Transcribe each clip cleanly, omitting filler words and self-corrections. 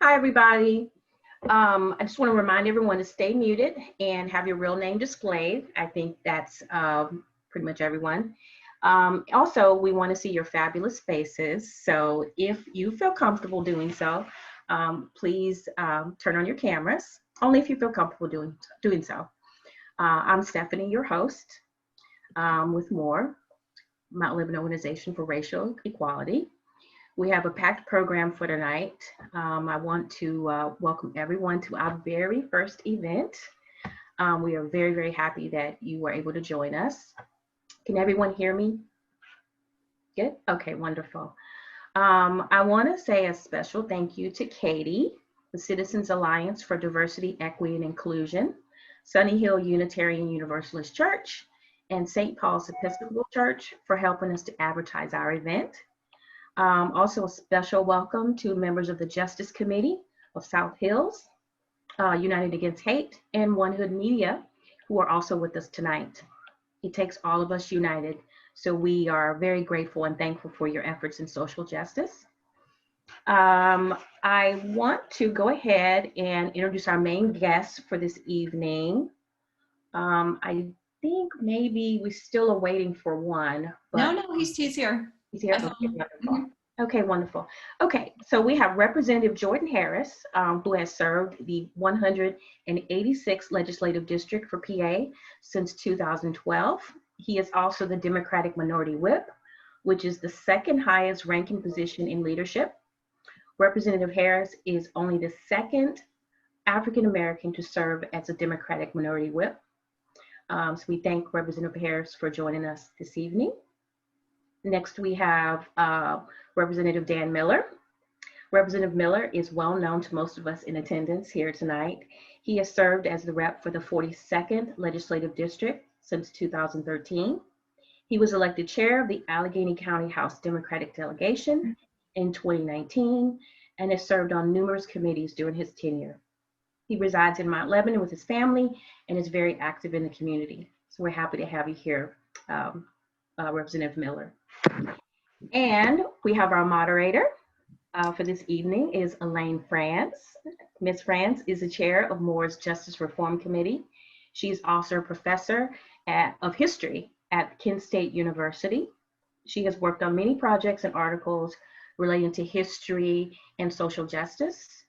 Hi, everybody. I just want to remind everyone to stay muted and have your real name displayed. I think that's pretty much everyone. Also, we want to see your fabulous faces. So if you feel comfortable doing so, please turn on your cameras, only if you feel comfortable doing so. I'm Stephanie, your host with M.O.R.E, Mount Lebanon Organization for Racial Equality. We have a packed program for tonight. I want to welcome everyone to our very first event. We are very, very happy that you were able to join us. Can everyone hear me? Good? Okay, wonderful. I want to say a special thank you to Katie, the Citizens Alliance for Diversity, Equity, and Inclusion, Sunny Hill Unitarian Universalist Church, and St. Paul's Episcopal Church for helping us to advertise our event. Also a special welcome to members of the Justice Committee of South Hills, United Against Hate, and One Hood Media, who are also with us tonight. It takes all of us united, so we are very grateful and thankful for your efforts in social justice. I want to go ahead and introduce our main guest for this evening. I think maybe we still are waiting for one. But no, he's here. He's here. Okay, wonderful. Okay, wonderful. Okay, so we have Representative Jordan Harris, who has served the 186th Legislative District for PA since 2012. He is also the Democratic Minority Whip, which is the second highest ranking position in leadership. Representative Harris is only the second African American to serve as a Democratic Minority Whip. So we thank Representative Harris for joining us this evening. Next, we have Representative Dan Miller. Representative Miller is well known to most of us in attendance here tonight. He has served as the rep for the 42nd Legislative District since 2013. He was elected chair of the Allegheny County House Democratic Delegation in 2019 and has served on numerous committees during his tenure. He resides in Mount Lebanon with his family and is very active in the community. So we're happy to have you here, Representative Miller. And we have our moderator for this evening is Elaine Frantz. Ms. Frantz is the chair of M.O.R.E's Justice Reform Committee. She's also a professor of history at Kent State University. She has worked on many projects and articles relating to history and social justice.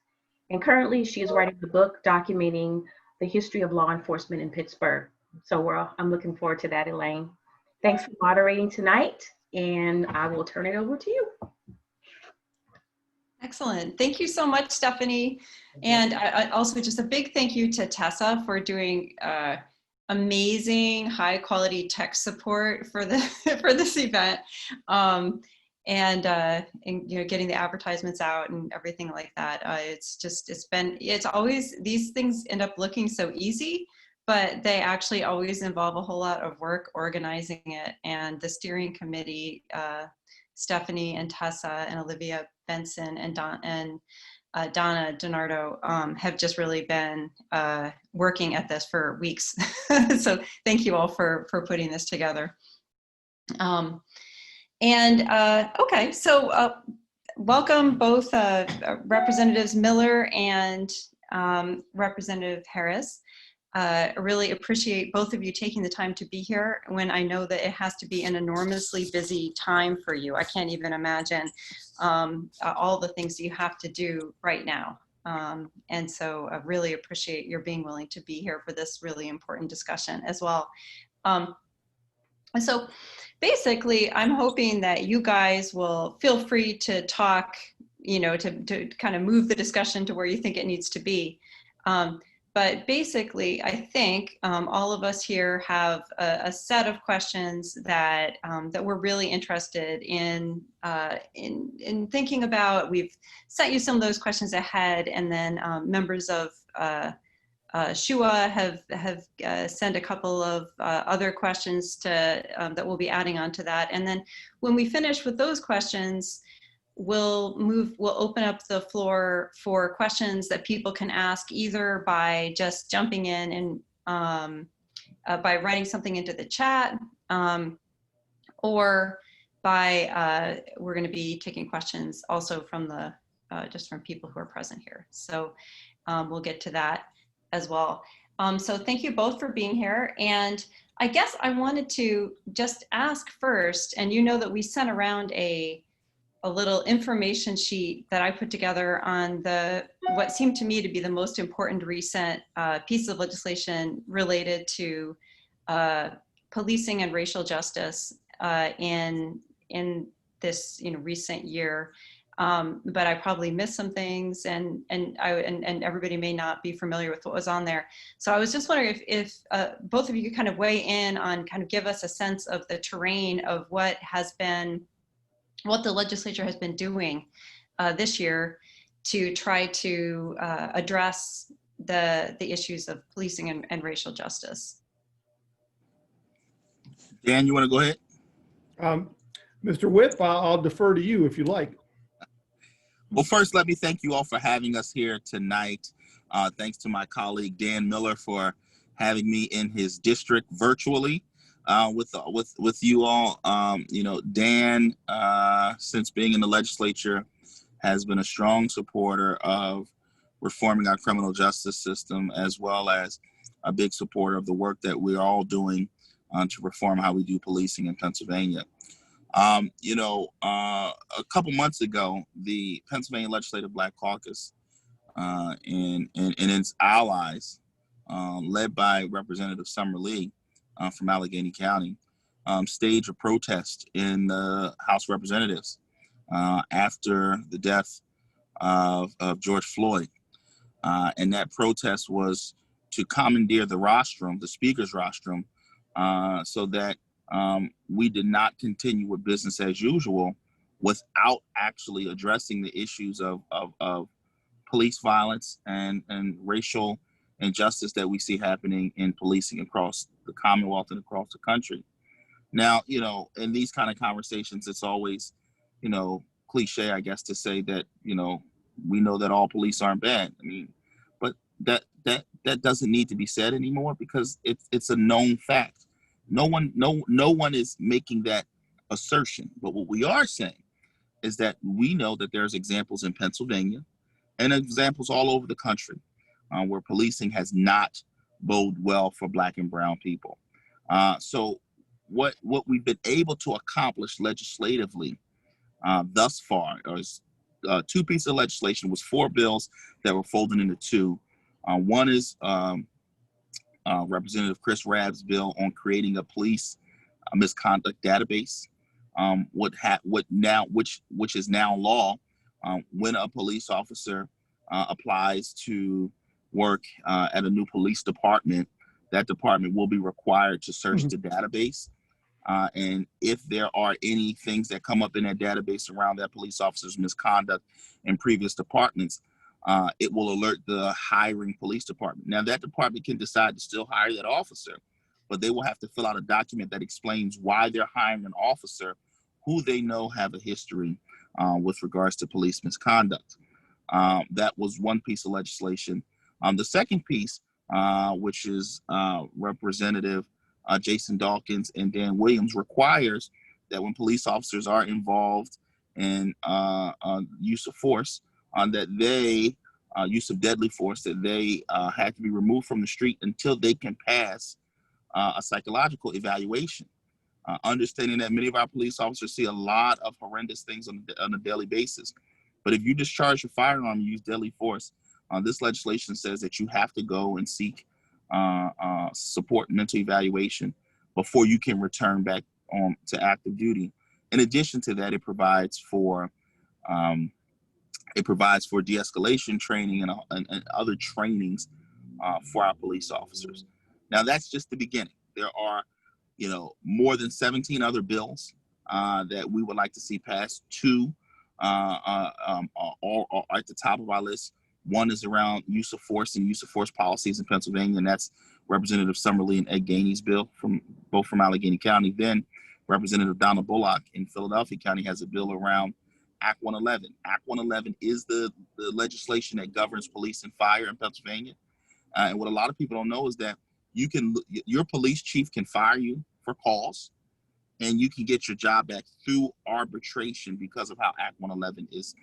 And currently she is writing the book documenting the history of law enforcement in Pittsburgh. So I'm looking forward to that, Elaine. Thanks for moderating tonight, and I will turn it over to you. Excellent. Thank you so much, Stephanie. And I also just a big thank you to Tessa for doing amazing high quality tech support for this event. And you know, getting the advertisements out and everything like that. It's always, these things end up looking so easy, but they actually always involve a whole lot of work organizing it. And the steering committee, Stephanie and Tessa and Olivia Benson and Donna Donardo have just really been working at this for weeks. So thank you all for putting this together. Okay, so welcome both Representatives Miller and Representative Harris. I really appreciate both of you taking the time to be here when I know that it has to be an enormously busy time for you. I can't even imagine all the things you have to do right now. And so I really appreciate your being willing to be here for this really important discussion as well. So basically, I'm hoping that you guys will feel free to talk, you know, to kind of move the discussion to where you think it needs to be. But basically, I think all of us here have a set of questions that that we're really interested in thinking about. We've sent you some of those questions ahead, and then members of Shua have sent a couple of other questions to that we'll be adding on to that. And then when we finish with those questions, we'll open up the floor for questions that people can ask either by just jumping in and by writing something into the chat, or by we're going to be taking questions also from the just from people who are present here. So we'll get to that as well. So thank you both for being here. And I guess I wanted to just ask first, and you know that we sent around a little information sheet that I put together on what seemed to me to be the most important recent piece of legislation related to policing and racial justice in this recent year. But I probably missed some things, and everybody may not be familiar with what was on there. So I was just wondering if both of you could kind of weigh in on, kind of give us a sense of the terrain of what the legislature has been doing this year to try to address the issues of policing and racial justice. Dan, you want to go ahead? Mr. Whip, I'll defer to you if you like. Well, first, let me thank you all for having us here tonight. Thanks to my colleague, Dan Miller, for having me in his district virtually with you all. Dan, since being in the legislature, has been a strong supporter of reforming our criminal justice system, as well as a big supporter of the work that we're all doing to reform how we do policing in Pennsylvania. A couple months ago, the Pennsylvania Legislative Black Caucus and its allies, led by Representative Summer Lee from Allegheny County, staged a protest in the House of Representatives after the death of George Floyd. And that protest was to commandeer the rostrum, the speaker's rostrum, so that we did not continue with business as usual without actually addressing the issues of police violence and racial injustice that we see happening in policing across the Commonwealth and across the country. Now, in these kind of conversations, it's always, cliche, I guess, to say that, we know that all police aren't bad. I mean, but that doesn't need to be said anymore, because it's a known fact. No one is making that assertion. But what we are saying is that we know that there's examples in Pennsylvania and examples all over the country where policing has not boded well for Black and brown people. So what we've been able to accomplish legislatively thus far is two pieces of legislation, was 4 bills that were folded into 2. One is Representative Chris Rabb's bill on creating a police misconduct database, which is now law. When a police officer applies to work at a new police department, that department will be required to search the database. And if there are any things that come up in that database around that police officer's misconduct in previous departments, it will alert the hiring police department. Now, that department can decide to still hire that officer, but they will have to fill out a document that explains why they're hiring an officer who they know have a history with regards to police misconduct. That was one piece of legislation. The second piece, which is Representative Jason Dawkins and Dan Williams, requires that when police officers are involved in use of force, that they use of deadly force, that they have to be removed from the street until they can pass a psychological evaluation. Understanding that many of our police officers see a lot of horrendous things on a daily basis. But if you discharge your firearm and use deadly force, this legislation says that you have to go and seek support and mental evaluation before you can return back to active duty. In addition to that, it provides for de-escalation training and other trainings for our police officers. Now, that's just the beginning. There are, more than 17 other bills that we would like to see passed. 2 are at the top of our list. One is around use of force and use of force policies in Pennsylvania, and that's Representative Summer Lee and Ed Gainey's bill, both from Allegheny County. Then Representative Donald Bullock in Philadelphia County has a bill around Act 111. Act 111 is the legislation that governs police and fire in Pennsylvania. And what a lot of people don't know is that your police chief can fire you for cause, and you can get your job back through arbitration because of how Act 111 is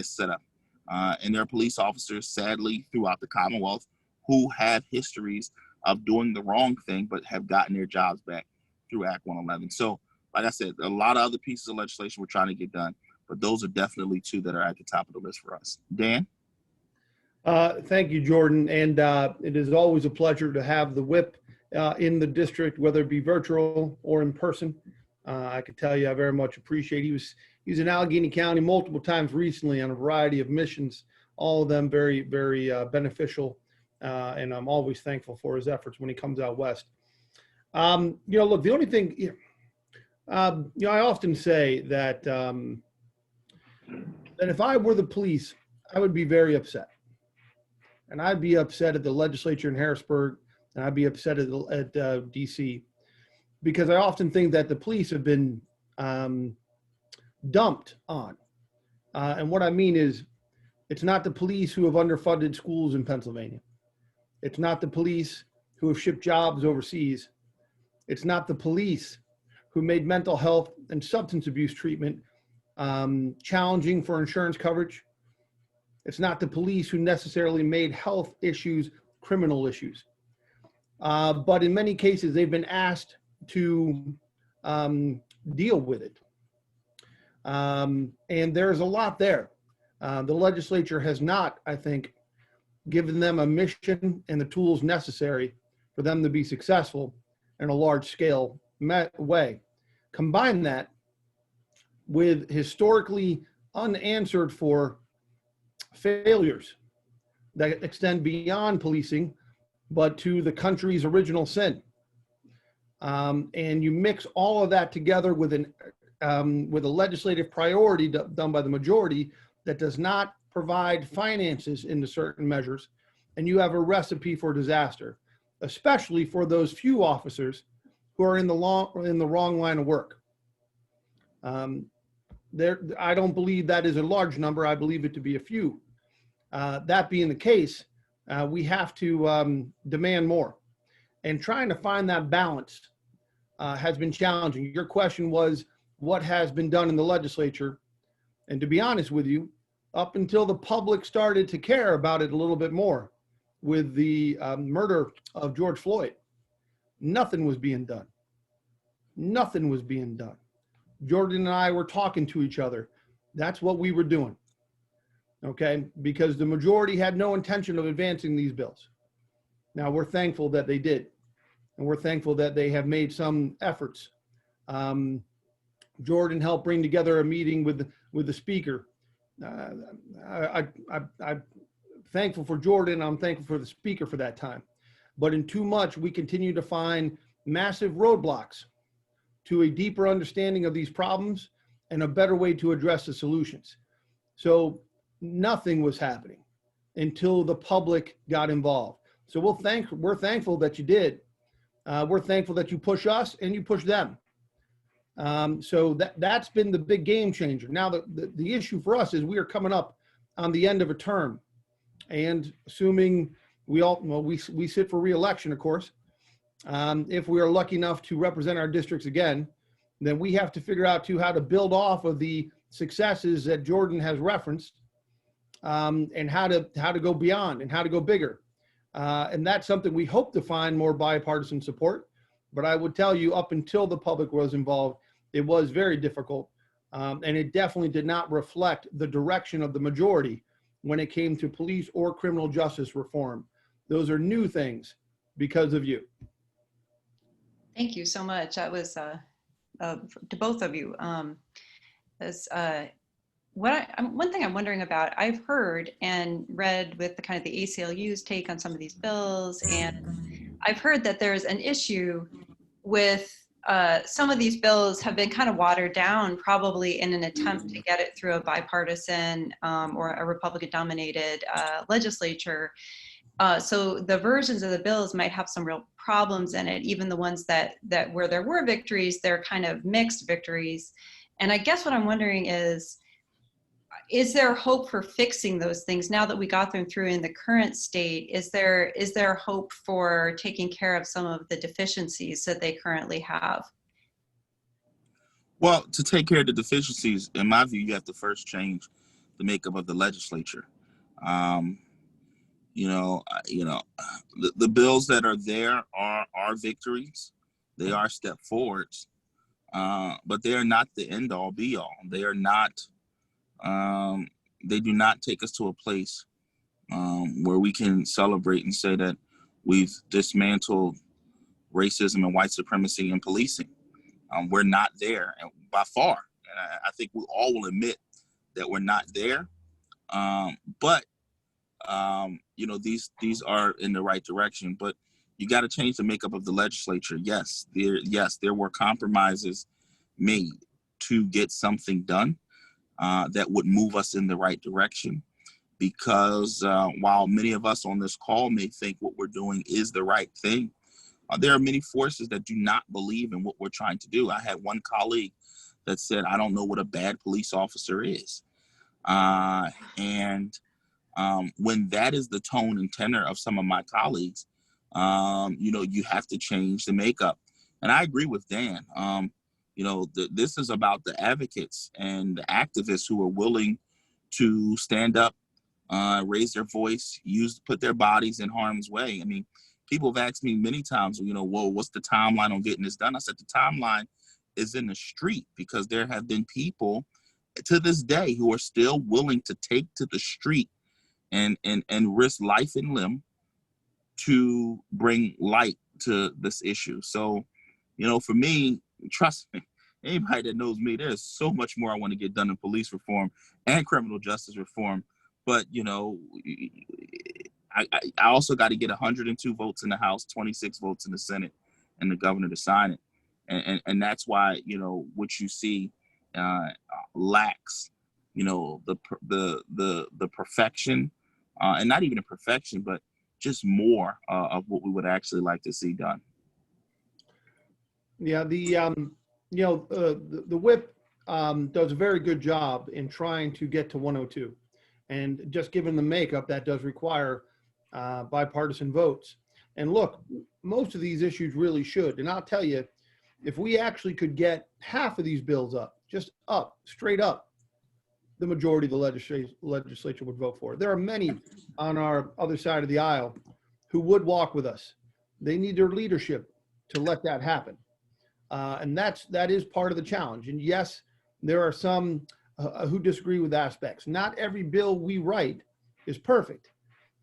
set up. And there are police officers, sadly, throughout the Commonwealth who have histories of doing the wrong thing, but have gotten their jobs back through Act 111. So, like I said, a lot of other pieces of legislation we're trying to get done, but those are definitely two that are at the top of the list for us. Dan? Thank you, Jordan. And it is always a pleasure to have the whip in the district, whether it be virtual or in person. I can tell you I very much appreciate. He was in Allegheny County multiple times recently on a variety of missions, all of them very, very beneficial. And I'm always thankful for his efforts when he comes out west. Look, the only thing, I often say that that if I were the police, I would be very upset. And I'd be upset at the legislature in Harrisburg, and I'd be upset at DC, because I often think that the police have been dumped on. And what I mean is, it's not the police who have underfunded schools in Pennsylvania. It's not the police who have shipped jobs overseas. It's not the police who made mental health and substance abuse treatment challenging for insurance coverage. It's not the police who necessarily made health issues criminal issues. But in many cases, they've been asked to deal with it. And there's a lot there. The legislature has not, I think, given them a mission and the tools necessary for them to be successful in a large scale way. Combine that with historically unanswered for failures that extend beyond policing, but to the country's original sin. And you mix all of that together with a legislative priority done by the majority that does not provide finances into certain measures, and you have a recipe for disaster, especially for those few officers who are in the wrong line of work. I don't believe that is a large number. I believe it to be a few. That being the case, we have to demand more. And trying to find that balance has been challenging. Your question was, what has been done in the legislature? And to be honest with you, up until the public started to care about it a little bit more with the murder of George Floyd, nothing was being done. Nothing was being done. Jordan and I were talking to each other. That's what we were doing, okay? Because the majority had no intention of advancing these bills. Now, we're thankful that they did, and we're thankful that they have made some efforts. Jordan helped bring together a meeting with the speaker. I'm thankful for Jordan. I'm thankful for the speaker for that time. But in too much, we continue to find massive roadblocks to a deeper understanding of these problems and a better way to address the solutions. So nothing was happening until the public got involved. So we're thankful that you did. We're thankful that you push us and you push them. So that's been the big game changer. Now the issue for us is we are coming up on the end of a term, and assuming we sit for re-election, of course. If we are lucky enough to represent our districts again, then we have to figure out how to build off of the successes that Jordan has referenced, and how to go beyond and how to go bigger. And that's something we hope to find more bipartisan support. But I would tell you, up until the public was involved, it was very difficult. And it definitely did not reflect the direction of the majority when it came to police or criminal justice reform. Those are new things because of you. Thank you so much. That was to both of you. One thing I'm wondering about, I've heard and read with the kind of the ACLU's take on some of these bills, and I've heard that there's an issue with some of these bills have been kind of watered down, probably in an attempt to get it through a bipartisan or a Republican-dominated legislature. So the versions of the bills might have some real problems in it, even the ones that where there were victories, they're kind of mixed victories. And I guess what I'm wondering is there hope for fixing those things now that we got them through in the current state? Is there hope for taking care of some of the deficiencies that they currently have? Well, to take care of the deficiencies, in my view, you have to first change the makeup of the legislature. Um, the bills that are there are victories. They are step forwards, but they are not the end all be all. They are not. They do not take us to a place where we can celebrate and say that we've dismantled racism and white supremacy in policing. We're not there by far. And I think we all will admit that we're not there. But these are in the right direction. But you got to change the makeup of the legislature. Yes, there were compromises made to get something done that would move us in the right direction. Because while many of us on this call may think what we're doing is the right thing, there are many forces that do not believe in what we're trying to do. I had one colleague that said, "I don't know what a bad police officer is." And when that is the tone and tenor of some of my colleagues, you have to change the makeup. And I agree with Dan. This is about the advocates and the activists who are willing to stand up, raise their voice, put their bodies in harm's way. I mean, people have asked me many times, whoa, what's the timeline on getting this done? I said, the timeline is in the street, because there have been people to this day who are still willing to take to the street and risk life and limb to bring light to this issue. So, for me, trust me, anybody that knows me, there's so much more I want to get done in police reform and criminal justice reform. But, I also got to get 102 votes in the House, 26 votes in the Senate, and the governor to sign it. And that's why, what you see lacks, the perfection, and not even a perfection, but just more of what we would actually like to see done. Yeah, the whip does a very good job in trying to get to 102. And just given the makeup, that does require bipartisan votes. And look, most of these issues really should. And I'll tell you, if we actually could get half of these bills up, just up, straight up, the majority of the legislature would vote for it. There are many on our other side of the aisle who would walk with us. They need their leadership to let that happen. And that is part of the challenge. And yes, there are some who disagree with aspects. Not every bill we write is perfect.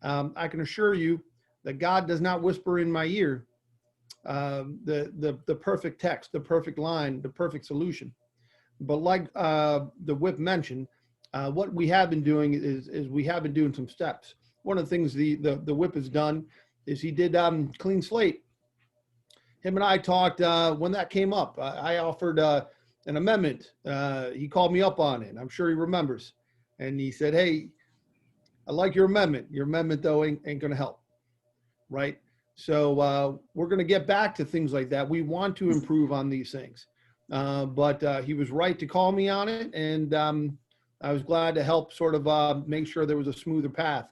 I can assure you that God does not whisper in my ear the perfect text, the perfect line, the perfect solution. But like the whip mentioned, what we have been doing is we have been doing some steps. One of the things the whip has done is he did clean slate. Him and I talked when that came up. I offered an amendment. He called me up on it. I'm sure he remembers. And he said, "Hey, I like your amendment. Your amendment, though, ain't going to help." Right? So we're going to get back to things like that. We want to improve on these things. But he was right to call me on it. And I was glad to help sort of make sure there was a smoother path.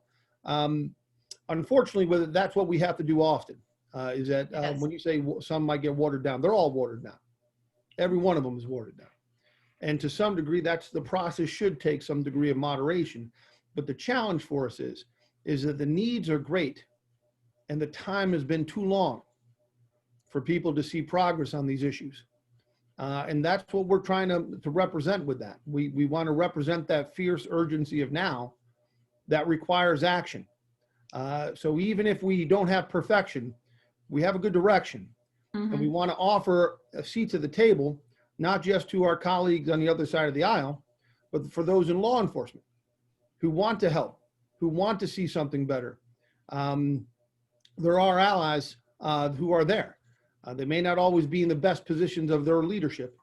Unfortunately, that's what we have to do often. Is that Yes. When you say some might get watered down, they're all watered down. Every one of them is watered down. And to some degree, that's the process should take some degree of moderation. But the challenge for us is that the needs are great and the time has been too long for people to see progress on these issues. And that's what we're trying to represent with that. We want to represent that fierce urgency of now that requires action. So even if we don't have perfection, we have a good direction. Mm-hmm. And we want to offer a seat at the table, not just to our colleagues on the other side of the aisle, but for those in law enforcement who want to help, who want to see something better. There are allies who are there. They may not always be in the best positions of their leadership,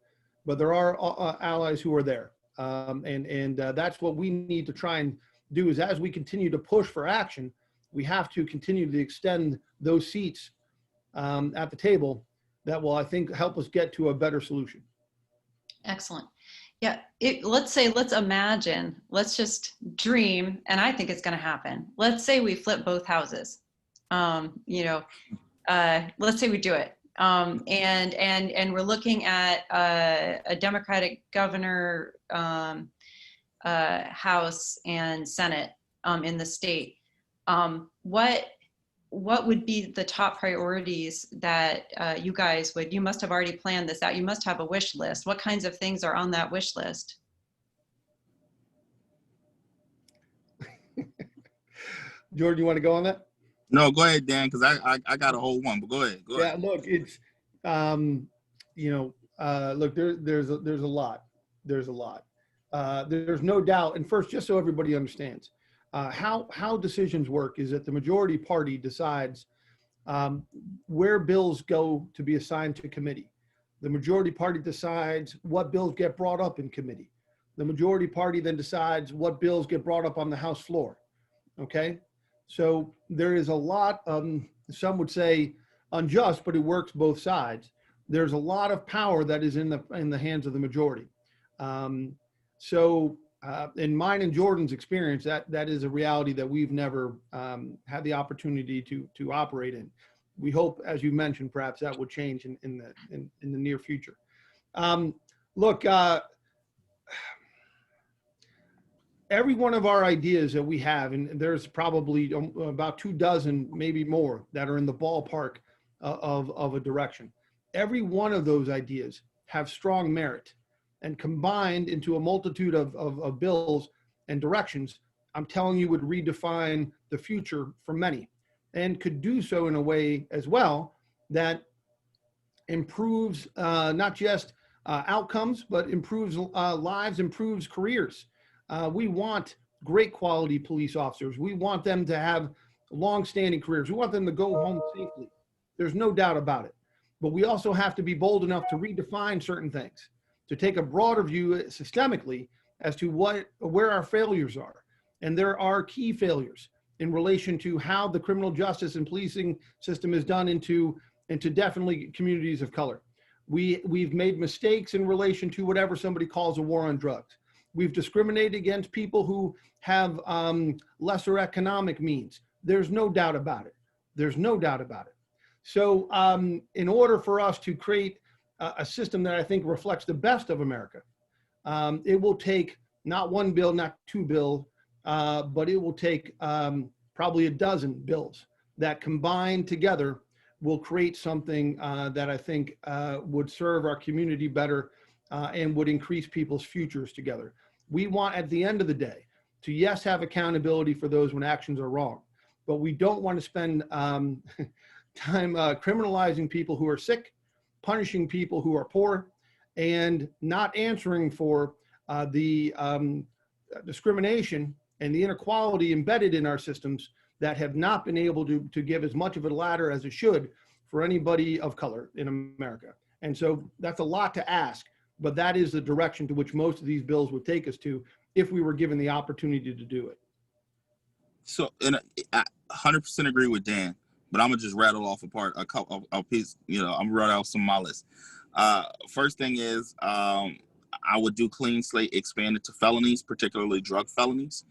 but there are allies who are there. And that's what we need to try and do is as we continue to push for action, we have to continue to extend those seats at the table that will, I think, help us get to a better solution. Excellent. Yeah, let's imagine, let's just dream, and I think it's going to happen. Let's say we flip both houses. Let's say we do it. And we're looking at a Democratic governor, House and Senate. in the state. What would be the top priorities that you guys would, you must have already planned this out. You must have a wish list. What kinds of things are on that wish list? Jordan, you want to go on that? No, go ahead, Dan, because I got a whole one, but go ahead. Go ahead. Yeah, look, it's, look, there's a lot. There's a lot. There's no doubt. And first, just so everybody understands, how decisions work is that the majority party decides where bills go to be assigned to committee. The majority party decides what bills get brought up in committee. The majority party then decides what bills get brought up on the House floor. Okay, so there is a lot, some would say unjust, but it works both sides. There's a lot of power that is in the hands of the majority. In mine and Jordan's experience, that is a reality that we've never had the opportunity to operate in. We hope, as you mentioned, perhaps that would change in the near future. Look, every one of our ideas that we have, and there's probably about 24, maybe more, that are in the ballpark of a direction. Every one of those ideas have strong merit, and combined into a multitude of bills and directions, I'm telling you, would redefine the future for many, and could do so in a way as well that improves not just outcomes, but improves lives, improves careers. We want great quality police officers. We want them to have long-standing careers. We want them to go home safely. There's no doubt about it. But we also have to be bold enough to redefine certain things, to take a broader view systemically as to where our failures are. And there are key failures in relation to how the criminal justice and policing system is done into definitely communities of color. We've made mistakes in relation to whatever somebody calls a war on drugs. We've discriminated against people who have lesser economic means. There's no doubt about it. There's no doubt about it. So in order for us to create a system that I think reflects the best of America, it will take not one bill, not two bills, but it will take probably a dozen bills that combined together will create something that I think would serve our community better and would increase people's futures together. We want, at the end of the day, to, yes, have accountability for those when actions are wrong, but we don't want to spend time criminalizing people who are sick, punishing people who are poor, and not answering for the discrimination and the inequality embedded in our systems that have not been able to give as much of a ladder as it should for anybody of color in America. And so that's a lot to ask, but that is the direction to which most of these bills would take us to if we were given the opportunity to do it. So, and I 100% agree with Dan, but I'm gonna just rattle off a piece. I'm gonna rattle off some of my list. First thing is, I would do clean slate expanded to felonies, particularly drug felonies.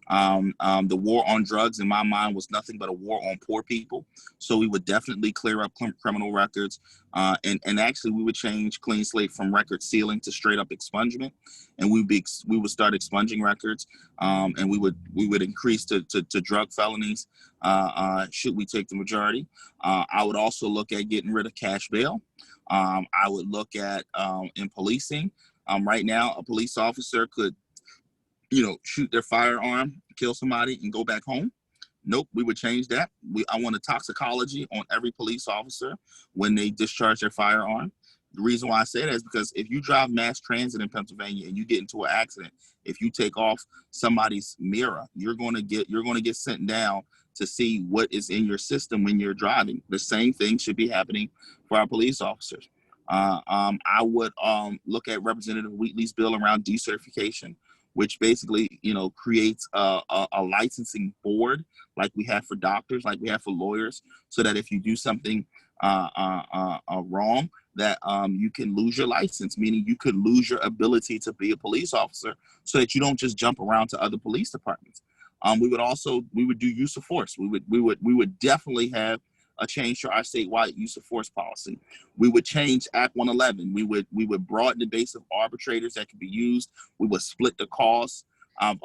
The war on drugs, in my mind, was nothing but a war on poor people. So we would definitely clear up criminal records, and actually we would change clean slate from record sealing to straight up expungement, and we would start expunging records, and we would increase to drug felonies should we take the majority. I would also look at getting rid of cash bail. I would look at in policing. Right now, a police officer could shoot their firearm, kill somebody, and go back home. Nope, we would change that. I want a toxicology on every police officer when they discharge their firearm. The reason why I say that is because if you drive mass transit in Pennsylvania and you get into an accident, if you take off somebody's mirror, you're going to get sent down to see what is in your system when you're driving. The same thing should be happening for our police officers. I would look at Representative Wheatley's bill around decertification, which basically, creates a licensing board like we have for doctors, like we have for lawyers, so that if you do something wrong, that you can lose your license, meaning you could lose your ability to be a police officer, so that you don't just jump around to other police departments. We would do use of force. We would definitely have a change to our statewide use of force policy. We would change Act 111. We would broaden the base of arbitrators that could be used. We would split the cost of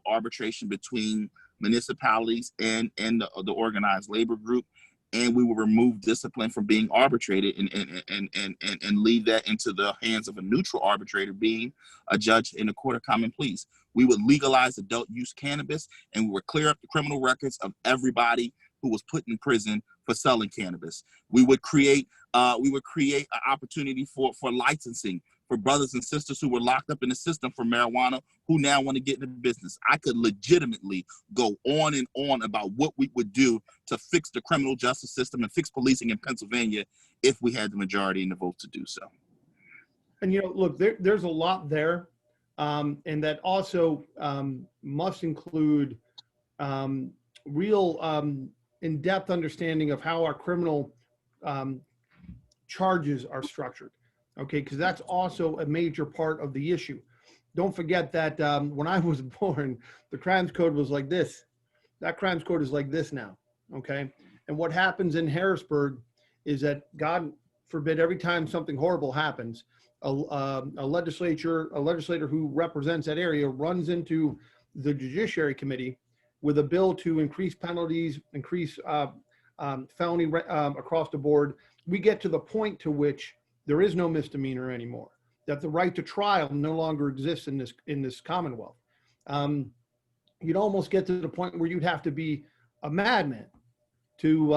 arbitration between municipalities and the organized labor group, and we will remove discipline from being arbitrated and leave that into the hands of a neutral arbitrator, being a judge in a court of common pleas. We would legalize adult use cannabis, and we would clear up the criminal records of everybody who was put in prison for selling cannabis. We would create an opportunity for licensing for brothers and sisters who were locked up in the system for marijuana who now want to get into business. I could legitimately go on and on about what we would do to fix the criminal justice system and fix policing in Pennsylvania if we had the majority in the vote to do so. And look, there's a lot there, and that also must include real in-depth understanding of how our criminal charges are structured. Okay, because that's also a major part of the issue. Don't forget that when I was born, the crimes code was like this. That crimes code is like this now, okay? And what happens in Harrisburg is that, God forbid, every time something horrible happens, a legislator who represents that area runs into the Judiciary Committee with a bill to increase penalties, increase felony across the board. We get to the point to which there is no misdemeanor anymore, that the right to trial no longer exists in this Commonwealth. You'd almost get to the point where you'd have to be a madman to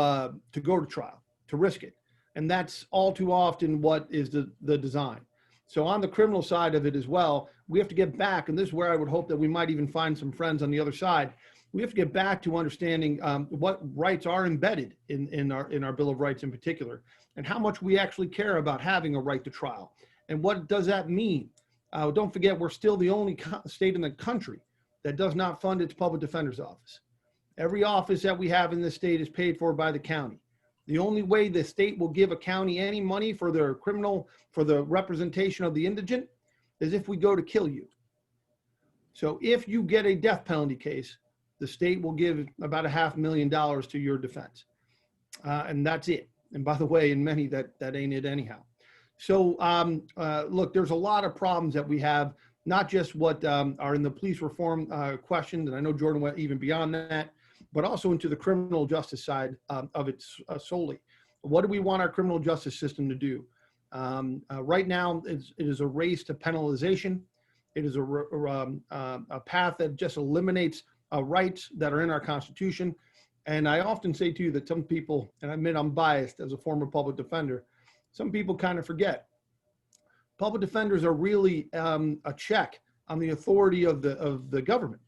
go to trial, to risk it. And that's all too often what is the design. So on the criminal side of it as well, we have to get back, and this is where I would hope that we might even find some friends on the other side. We have to get back to understanding what rights are embedded in our Bill of Rights in particular, and how much we actually care about having a right to trial. And what does that mean? Don't forget, we're still the only state in the country that does not fund its public defender's office. Every office that we have in this state is paid for by the county. The only way the state will give a county any money for the representation of the indigent is if we go to kill you. So if you get a death penalty case, the state will give about $500,000 to your defense. And that's it. And by the way, in many, that ain't it anyhow. So look, there's a lot of problems that we have, not just what are in the police reform question, and I know Jordan went even beyond that, but also into the criminal justice side of it solely. What do we want our criminal justice system to do? Right now, it is a race to penalization. It is a path that just eliminates rights that are in our Constitution. And I often say to you that some people, and I admit I'm biased as a former public defender, some people kind of forget. Public defenders are really a check on the authority of the government.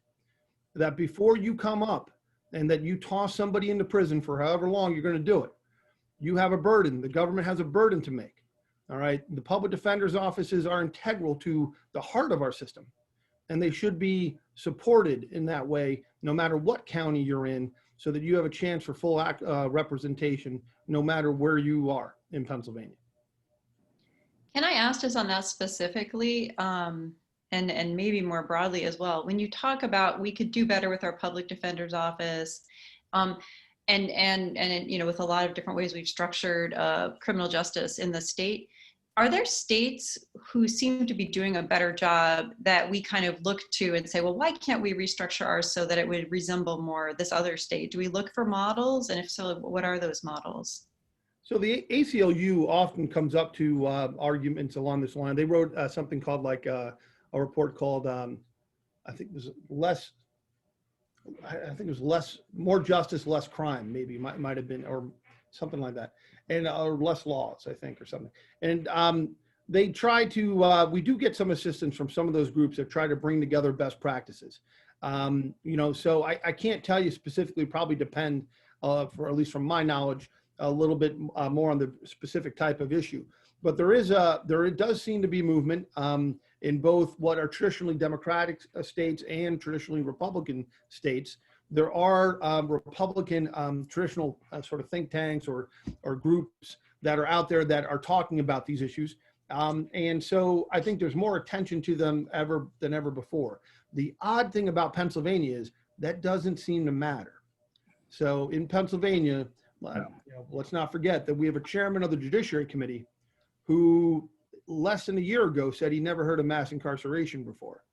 That before you come up and that you toss somebody into prison for however long you're going to do it, you have a burden. The government has a burden to make. All right. The public defender's offices are integral to the heart of our system, and they should be supported in that way, no matter what county you're in, so that you have a chance for full representation, no matter where you are in Pennsylvania. Can I ask just on that specifically, and maybe more broadly as well, when you talk about we could do better with our public defender's office, and with a lot of different ways we've structured criminal justice in the state, are there states who seem to be doing a better job that we kind of look to and say, well, why can't we restructure ours so that it would resemble more this other state? Do we look for models? And if so, what are those models? So the ACLU often comes up to arguments along this line. They wrote something called like a report called, I think it was more justice, less crime, maybe might have been, or something like that. And or less laws, I think, or something. And they try to, we do get some assistance from some of those groups that try to bring together best practices. So I can't tell you specifically, probably depend, for at least from my knowledge, a little bit more on the specific type of issue. But there does seem to be movement in both what are traditionally Democratic states and traditionally Republican states. There are Republican traditional sort of think tanks or groups that are out there that are talking about these issues. And so I think there's more attention to them than ever before. The odd thing about Pennsylvania is that doesn't seem to matter. So in Pennsylvania, let's not forget that we have a chairman of the Judiciary Committee who less than a year ago said he never heard of mass incarceration before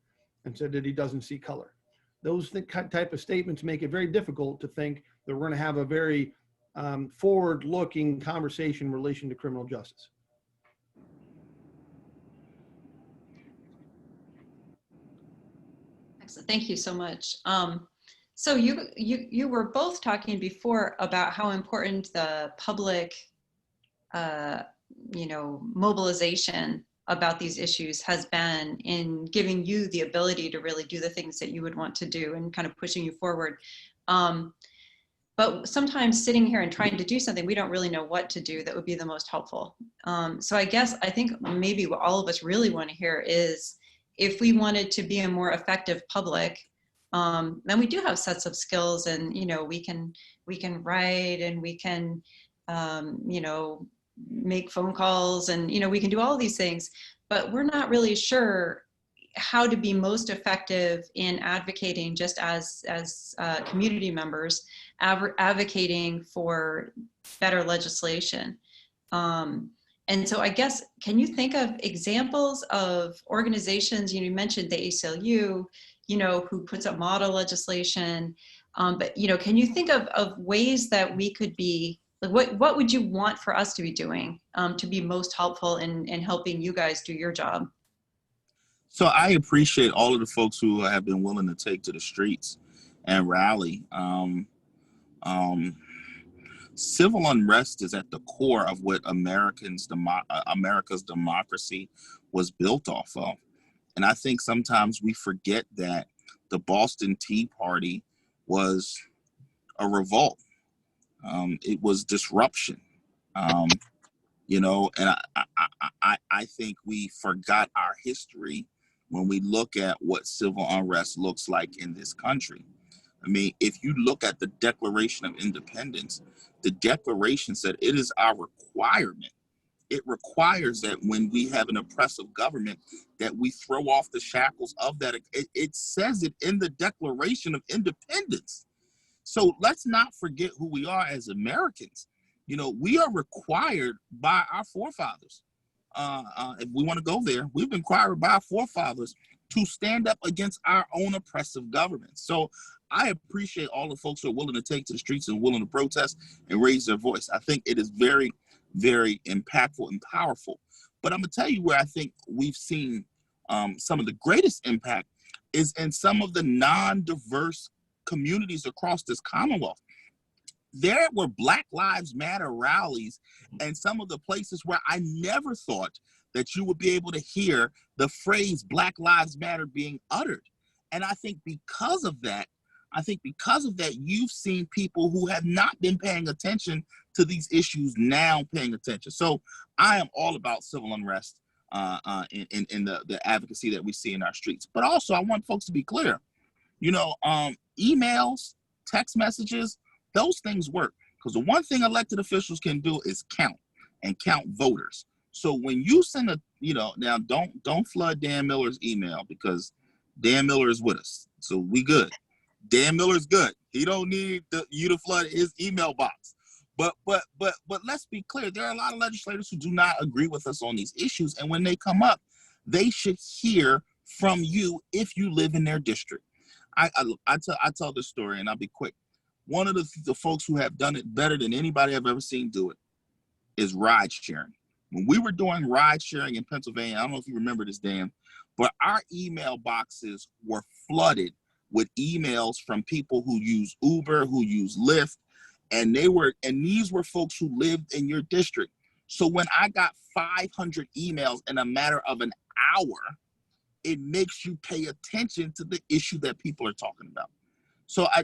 and said that he doesn't see color. those type of statements make it very difficult to think that we're going to have a very forward-looking conversation in relation to criminal justice. Excellent. Thank you so much. So you were both talking before about how important the public, mobilization about these issues has been in giving you the ability to really do the things that you would want to do and kind of pushing you forward. But sometimes sitting here and trying to do something, we don't really know what to do that would be the most helpful. So I think maybe what all of us really want to hear is, if we wanted to be a more effective public, then we do have sets of skills, and we can write, and we can make phone calls, and we can do all of these things, but we're not really sure how to be most effective in advocating, just as community members, advocating for better legislation. And so I guess, can you think of examples of organizations, you mentioned the ACLU, who puts up model legislation, but can you think of ways that we could be, like, what would you want for us to be doing to be most helpful in helping you guys do your job? So I appreciate all of the folks who have been willing to take to the streets and rally. Civil unrest is at the core of what America's democracy was built off of. And I think sometimes we forget that the Boston Tea Party was a revolt. It was disruption, and I think we forgot our history when we look at what civil unrest looks like in this country. I mean, if you look at the Declaration of Independence, the Declaration said it is our requirement. It requires that when we have an oppressive government, that we throw off the shackles of that. It says it in the Declaration of Independence. So let's not forget who we are as Americans. We are required by our forefathers. If we want to go there, we've been required by our forefathers to stand up against our own oppressive government. So I appreciate all the folks who are willing to take to the streets and willing to protest and raise their voice. I think it is very, very impactful and powerful. But I'm going to tell you where I think we've seen some of the greatest impact is in some of the non-diverse communities across this Commonwealth. There were Black Lives Matter rallies and some of the places where I never thought that you would be able to hear the phrase Black Lives Matter being uttered. And I think because of that, you've seen people who have not been paying attention to these issues now paying attention. So I am all about civil unrest in the advocacy that we see in our streets. But also I want folks to be clear, emails, text messages, those things work, because the one thing elected officials can do is count voters. So when you send now don't flood Dan Miller's email, because Dan Miller is with us, so we good. Dan Miller's good. He don't need you to flood his email box. But let's be clear. There are a lot of legislators who do not agree with us on these issues, and when they come up, they should hear from you if you live in their district. I tell this story, and I'll be quick. One of the folks who have done it better than anybody I've ever seen do it is ride sharing. When we were doing ride sharing in Pennsylvania, I don't know if you remember this, Dan, but our email boxes were flooded with emails from people who use Uber, who use Lyft, and these were folks who lived in your district. So when I got 500 emails in a matter of an hour, it makes you pay attention to the issue that people are talking about. So I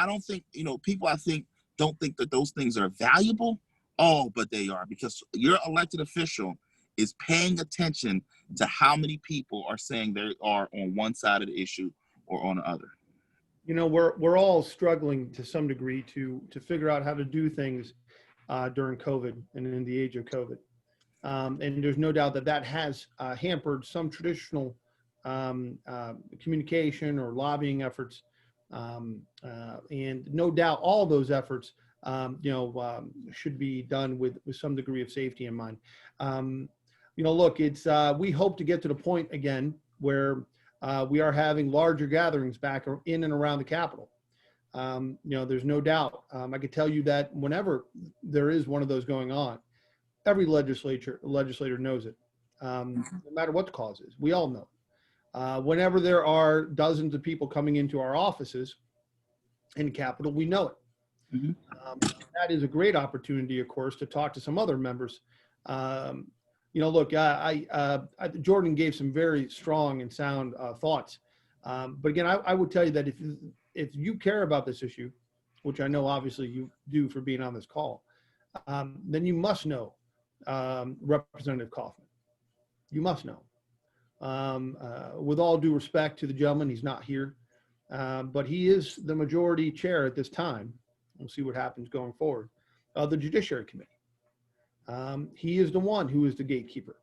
don't think, people I think don't think that those things are valuable. Oh, but they are, because your elected official is paying attention to how many people are saying they are on one side of the issue or on the other. We're all struggling to some degree to figure out how to do things during COVID and in the age of COVID. And there's no doubt that has hampered some traditional communication or lobbying efforts. And no doubt all those efforts, should be done with some degree of safety in mind. Look, we hope to get to the point again where We are having larger gatherings back in and around the Capitol. There's no doubt. I could tell you that whenever there is one of those going on, every legislator knows it, no matter what the cause is. We all know. Whenever there are dozens of people coming into our offices in the Capitol, we know it. Mm-hmm. That is a great opportunity, of course, to talk to some other members. Look, Jordan gave some very strong and sound thoughts. But again, I would tell you that if you care about this issue, which I know obviously you do for being on this call, then you must know Representative Kaufman. You must know. With all due respect to the gentleman, he's not here, but he is the majority chair at this time. We'll see what happens going forward. The Judiciary Committee. He is the one who is the gatekeeper.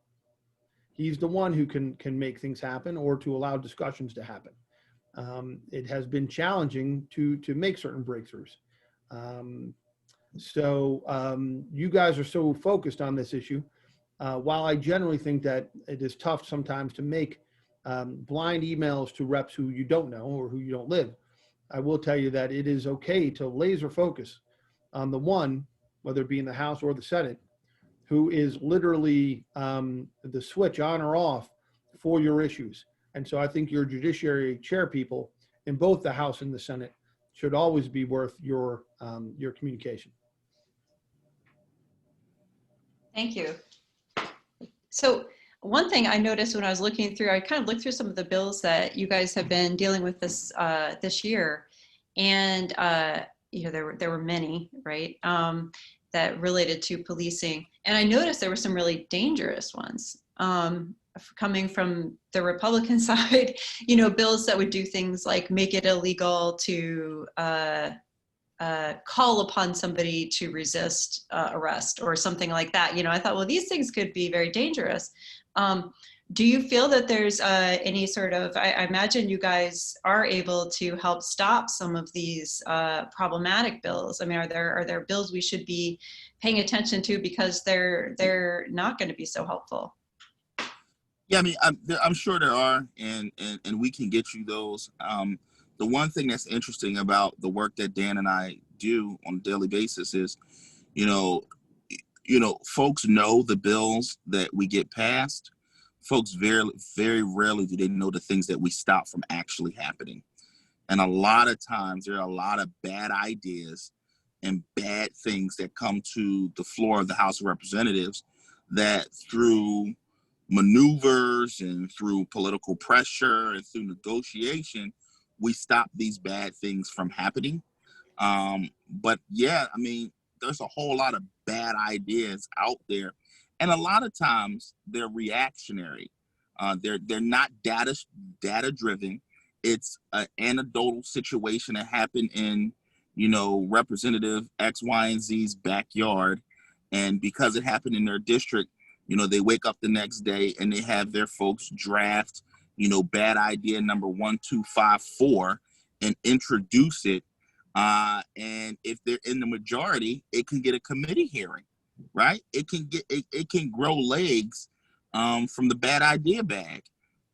He's the one who can make things happen or to allow discussions to happen. It has been challenging to make certain breakthroughs. You guys are so focused on this issue. While I generally think that it is tough sometimes to make blind emails to reps who you don't know or who you don't live, I will tell you that it is okay to laser focus on the one, whether it be in the House or the Senate, who is literally the switch on or off for your issues. And so I think your judiciary chair people in both the House and the Senate should always be worth your communication. Thank you. So one thing I noticed when I was looking through, I kind of looked through some of the bills that you guys have been dealing with this year, and there were many, right, that related to policing, and I noticed there were some really dangerous ones coming from the Republican side. Bills that would do things like make it illegal to call upon somebody to resist arrest or something like that. I thought, well, these things could be very dangerous. Do you feel that there's any sort of, I imagine you guys are able to help stop some of these problematic bills. I mean, are there bills we should be paying attention to because they're not going to be so helpful? Yeah, I mean, I'm sure there are, and we can get you those. The one thing that's interesting about the work that Dan and I do on a daily basis is, folks know the bills that we get passed. Folks very, very rarely do they know the things that we stop from actually happening. And a lot of times there are a lot of bad ideas and bad things that come to the floor of the House of Representatives that through maneuvers and through political pressure and through negotiation, we stop these bad things from happening. But yeah, I mean, there's a whole lot of bad ideas out there. And a lot of times they're reactionary. They're not data driven. It's an anecdotal situation that happened in, Representative X, Y, and Z's backyard. And because it happened in their district, they wake up the next day and they have their folks draft, bad idea number 1, 2, 5, 4 and introduce it. And if they're in the majority, it can get a committee hearing. Right? It can grow legs from the bad idea bag.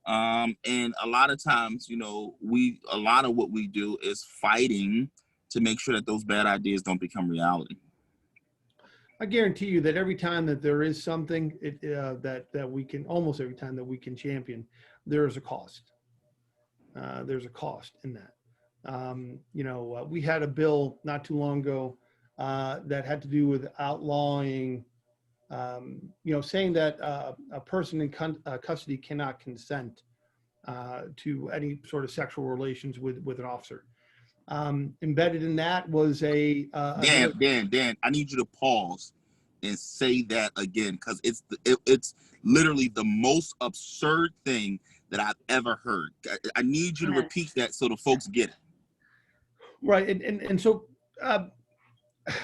And a lot of times, a lot of what we do is fighting to make sure that those bad ideas don't become reality. I guarantee you that every time that there is something that we can, almost every time that we can champion, there is a cost. There's a cost in that. We had a bill not too long ago that had to do with outlawing, saying that a person in custody cannot consent to any sort of sexual relations with an officer. Embedded in that was Dan, I need you to pause and say that again, because it's literally the most absurd thing that I've ever heard. I need you to repeat that so the folks get it. Right, and so.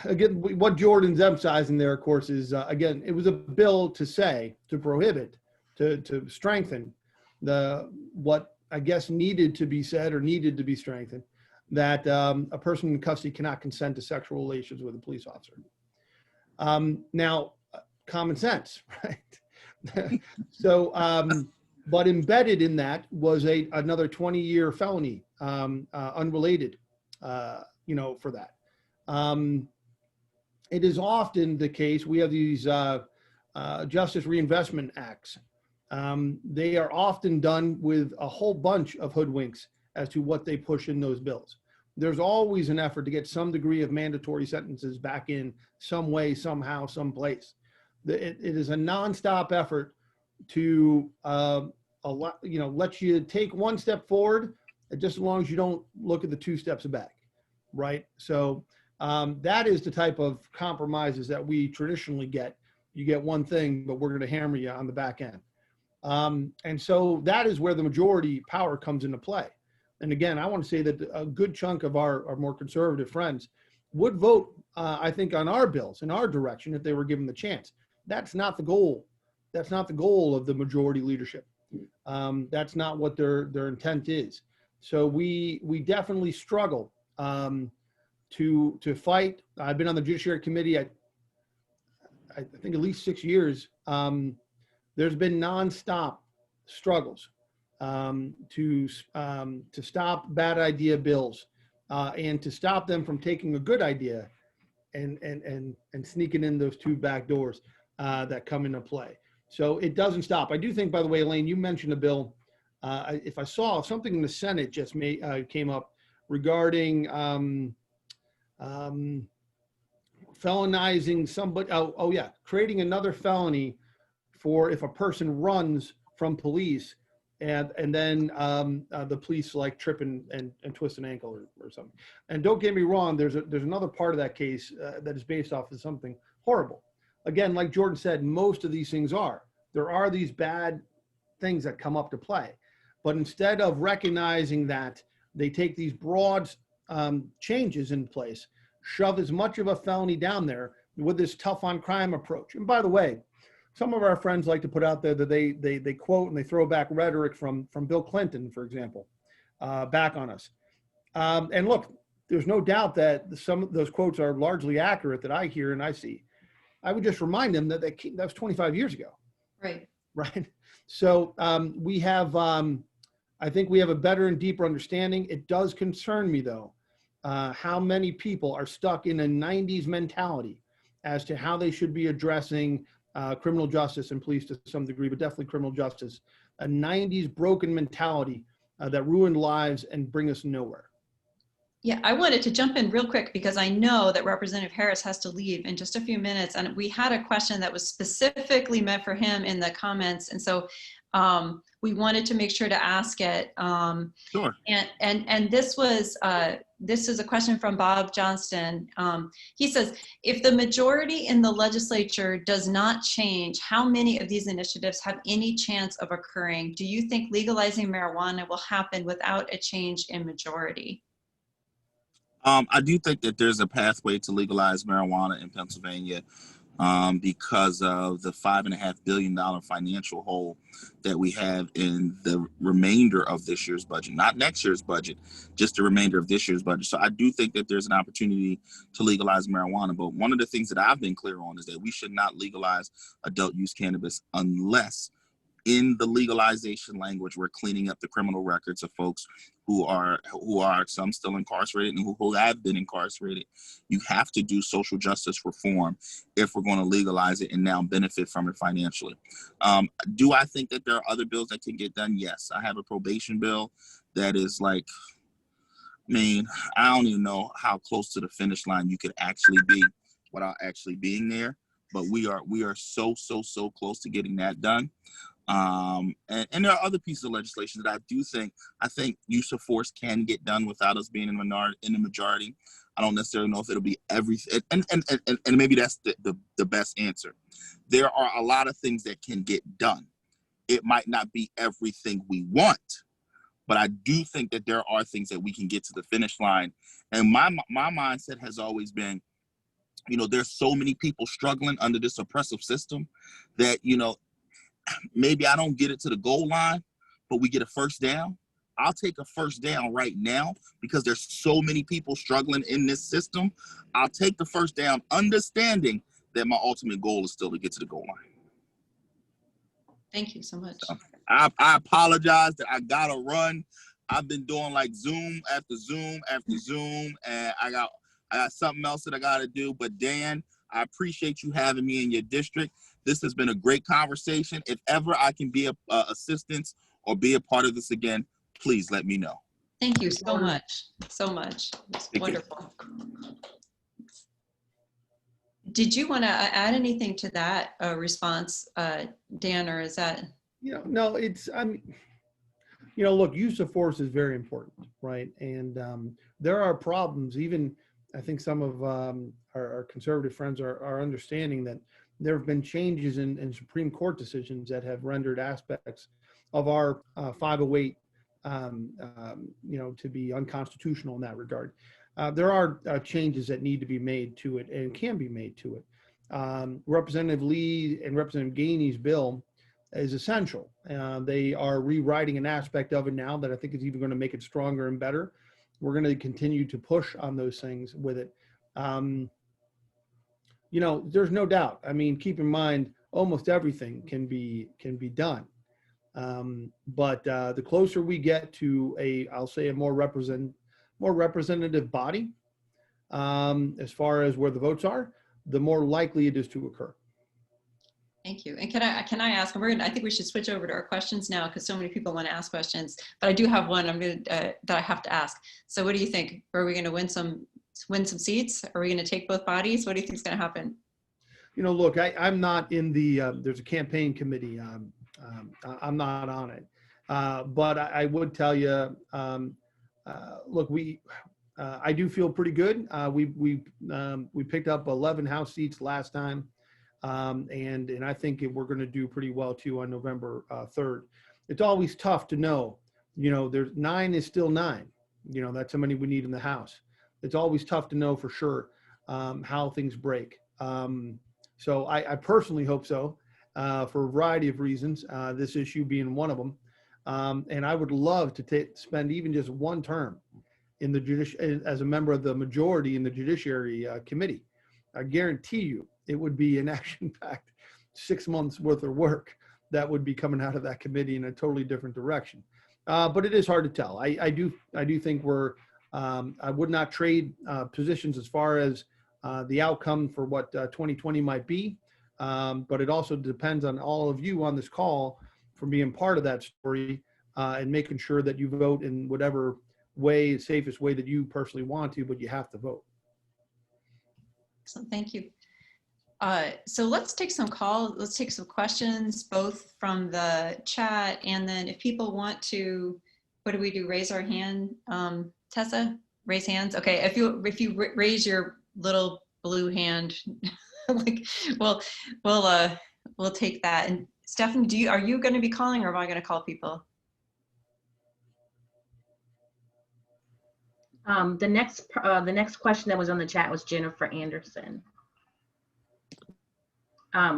Again, what Jordan's emphasizing there, of course, is, again, it was a bill to prohibit, to strengthen what I guess needed to be said or needed to be strengthened, that a person in custody cannot consent to sexual relations with a police officer. Now, common sense, right? So But embedded in that was another 20-year felony, unrelated, for that. It is often the case, we have these Justice Reinvestment Acts. They are often done with a whole bunch of hoodwinks as to what they push in those bills. There's always an effort to get some degree of mandatory sentences back in some way, somehow, someplace. It is a nonstop effort to let you take one step forward, just as long as you don't look at the 2 steps back, right? So that is the type of compromises that we traditionally get. You get one thing, but we're going to hammer you on the back end. And so that is where the majority power comes into play. And again, I want to say that a good chunk of our more conservative friends would vote, I think, on our bills in our direction if they were given the chance. That's not the goal. That's not the goal of the majority leadership. That's not what their intent is. So we definitely struggle to fight. I've been on the Judiciary Committee, I think at least 6 years. There's been nonstop struggles to stop bad idea bills and to stop them from taking a good idea and sneaking in those 2 back doors that come into play. So it doesn't stop. I do think, by the way, Elaine, you mentioned a bill. If I saw something in the Senate just came up regarding felonizing somebody. Oh yeah, creating another felony for if a person runs from police and then the police like trip and twist an ankle or something. And don't get me wrong, there's another part of that case that is based off of something horrible. Again, like Jordan said, most of these things there are these bad things that come up to play. But instead of recognizing that, they take these broad changes in place, shove as much of a felony down there with this tough on crime approach. And by the way, some of our friends like to put out there that they quote and they throw back rhetoric from Bill Clinton, for example, back on us. And look, there's no doubt that some of those quotes are largely accurate that I hear and I see. I would just remind them that that was 25 years ago. Right. Right. So we have, I think we have a better and deeper understanding. It does concern me, though, how many people are stuck in a 90s mentality as to how they should be addressing criminal justice and police to some degree, but definitely criminal justice. A 90s broken mentality that ruined lives and bring us nowhere. Yeah, I wanted to jump in real quick because I know that Representative Harris has to leave in just a few minutes, and we had a question that was specifically meant for him in the comments, and so we wanted to make sure to ask it. Sure. And this is a question from Bob Johnston. He says, if the majority in the legislature does not change, how many of these initiatives have any chance of occurring? Do you think legalizing marijuana will happen without a change in majority? I do think that there's a pathway to legalize marijuana in Pennsylvania because of the $5.5 billion financial hole that we have in the remainder of this year's budget, not next year's budget, just the remainder of this year's budget. So I do think that there's an opportunity to legalize marijuana. But one of the things that I've been clear on is that we should not legalize adult use cannabis unless in the legalization language, we're cleaning up the criminal records of folks who are some still incarcerated and who have been incarcerated. You have to do social justice reform if we're going to legalize it and now benefit from it financially. Do I think that there are other bills that can get done? Yes. I have a probation bill that is like, I mean, I don't even know how close to the finish line you could actually be without actually being there. But we are so close to getting that done. And there are other pieces of legislation that I think use of force can get done without us being in the majority. I don't necessarily know if it'll be everything, and maybe that's the best answer. There are a lot of things that can get done. It might not be everything we want, but I do think that there are things that we can get to the finish line. And my mindset has always been, there's so many people struggling under this oppressive system that, maybe I don't get it to the goal line, but we get a first down. I'll take a first down right now because there's so many people struggling in this system. I'll take the first down, understanding that my ultimate goal is still to get to the goal line. Thank you so much. I apologize that I gotta run. I've been doing like Zoom after Zoom after Zoom, and I got something else that I gotta do. But Dan, I appreciate you having me in your district. This has been a great conversation. If ever I can be a assistance or be a part of this again, please let me know. Thank you so much. So much. It's wonderful. Did you want to add anything to that response, Dan, or is that? No, look, use of force is very important, right? And there are problems. Even I think some of our conservative friends are understanding that there have been changes in Supreme Court decisions that have rendered aspects of our 508, to be unconstitutional in that regard. There are changes that need to be made to it and can be made to it. Representative Lee and Representative Gainey's bill is essential. They are rewriting an aspect of it now that I think is even going to make it stronger and better. We're going to continue to push on those things with it. There's no doubt. I mean, keep in mind, almost everything can be done. But the closer we get to I'll say a more representative body, as far as where the votes are, the more likely it is to occur. Thank you. And can I ask? I think we should switch over to our questions now because so many people want to ask questions. But I do have one that I have to ask. So, what do you think? Are we going to win some seats? Are we going to take both bodies? What do you think is going to happen? Look, I'm not in the. There's a campaign committee. I'm not on it. But I would tell you. Look, I do feel pretty good. We picked up 11 House seats last time. And I think we're going to do pretty well too on November 3rd. It's always tough to know, there's 9 is still 9, that's how many we need in the House. It's always tough to know for sure how things break. So I personally hope so for a variety of reasons, this issue being one of them. And I would love to spend even just one term in the as a member of the majority in the Judiciary Committee. I guarantee you, it would be an action-packed 6 months worth of work that would be coming out of that committee in a totally different direction. But it is hard to tell. I do think I would not trade positions as far as the outcome for what 2020 might be. But it also depends on all of you on this call for being part of that story and making sure that you vote in whatever way, safest way that you personally want to, but you have to vote. Excellent, thank you. So let's take some calls. Let's take some questions, both from the chat and then if people want to, what do we do? Raise our hand. Tessa, raise hands. Okay, if you raise your little blue hand, we'll take that. And Stephanie, are you going to be calling, or am I going to call people? The next question that was on the chat was Jennifer Anderson.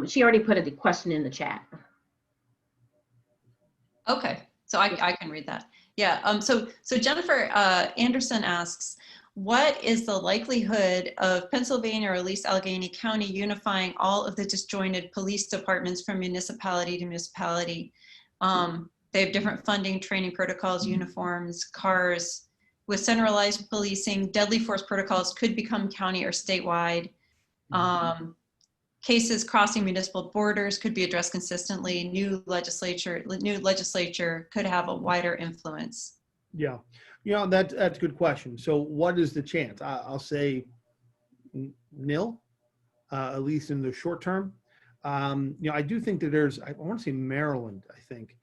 She already put a question in the chat. Okay, so I can read that. Yeah. So Jennifer Anderson asks, what is the likelihood of Pennsylvania or at least Allegheny County unifying all of the disjointed police departments from municipality to municipality? They have different funding, training protocols, uniforms, cars. With centralized policing, deadly force protocols could become county or statewide. Cases crossing municipal borders could be addressed consistently. New legislature could have a wider influence. Yeah, that's a good question. So what is the chance? I'll say nil, at least in the short term. I do think that I want to say Maryland, I think,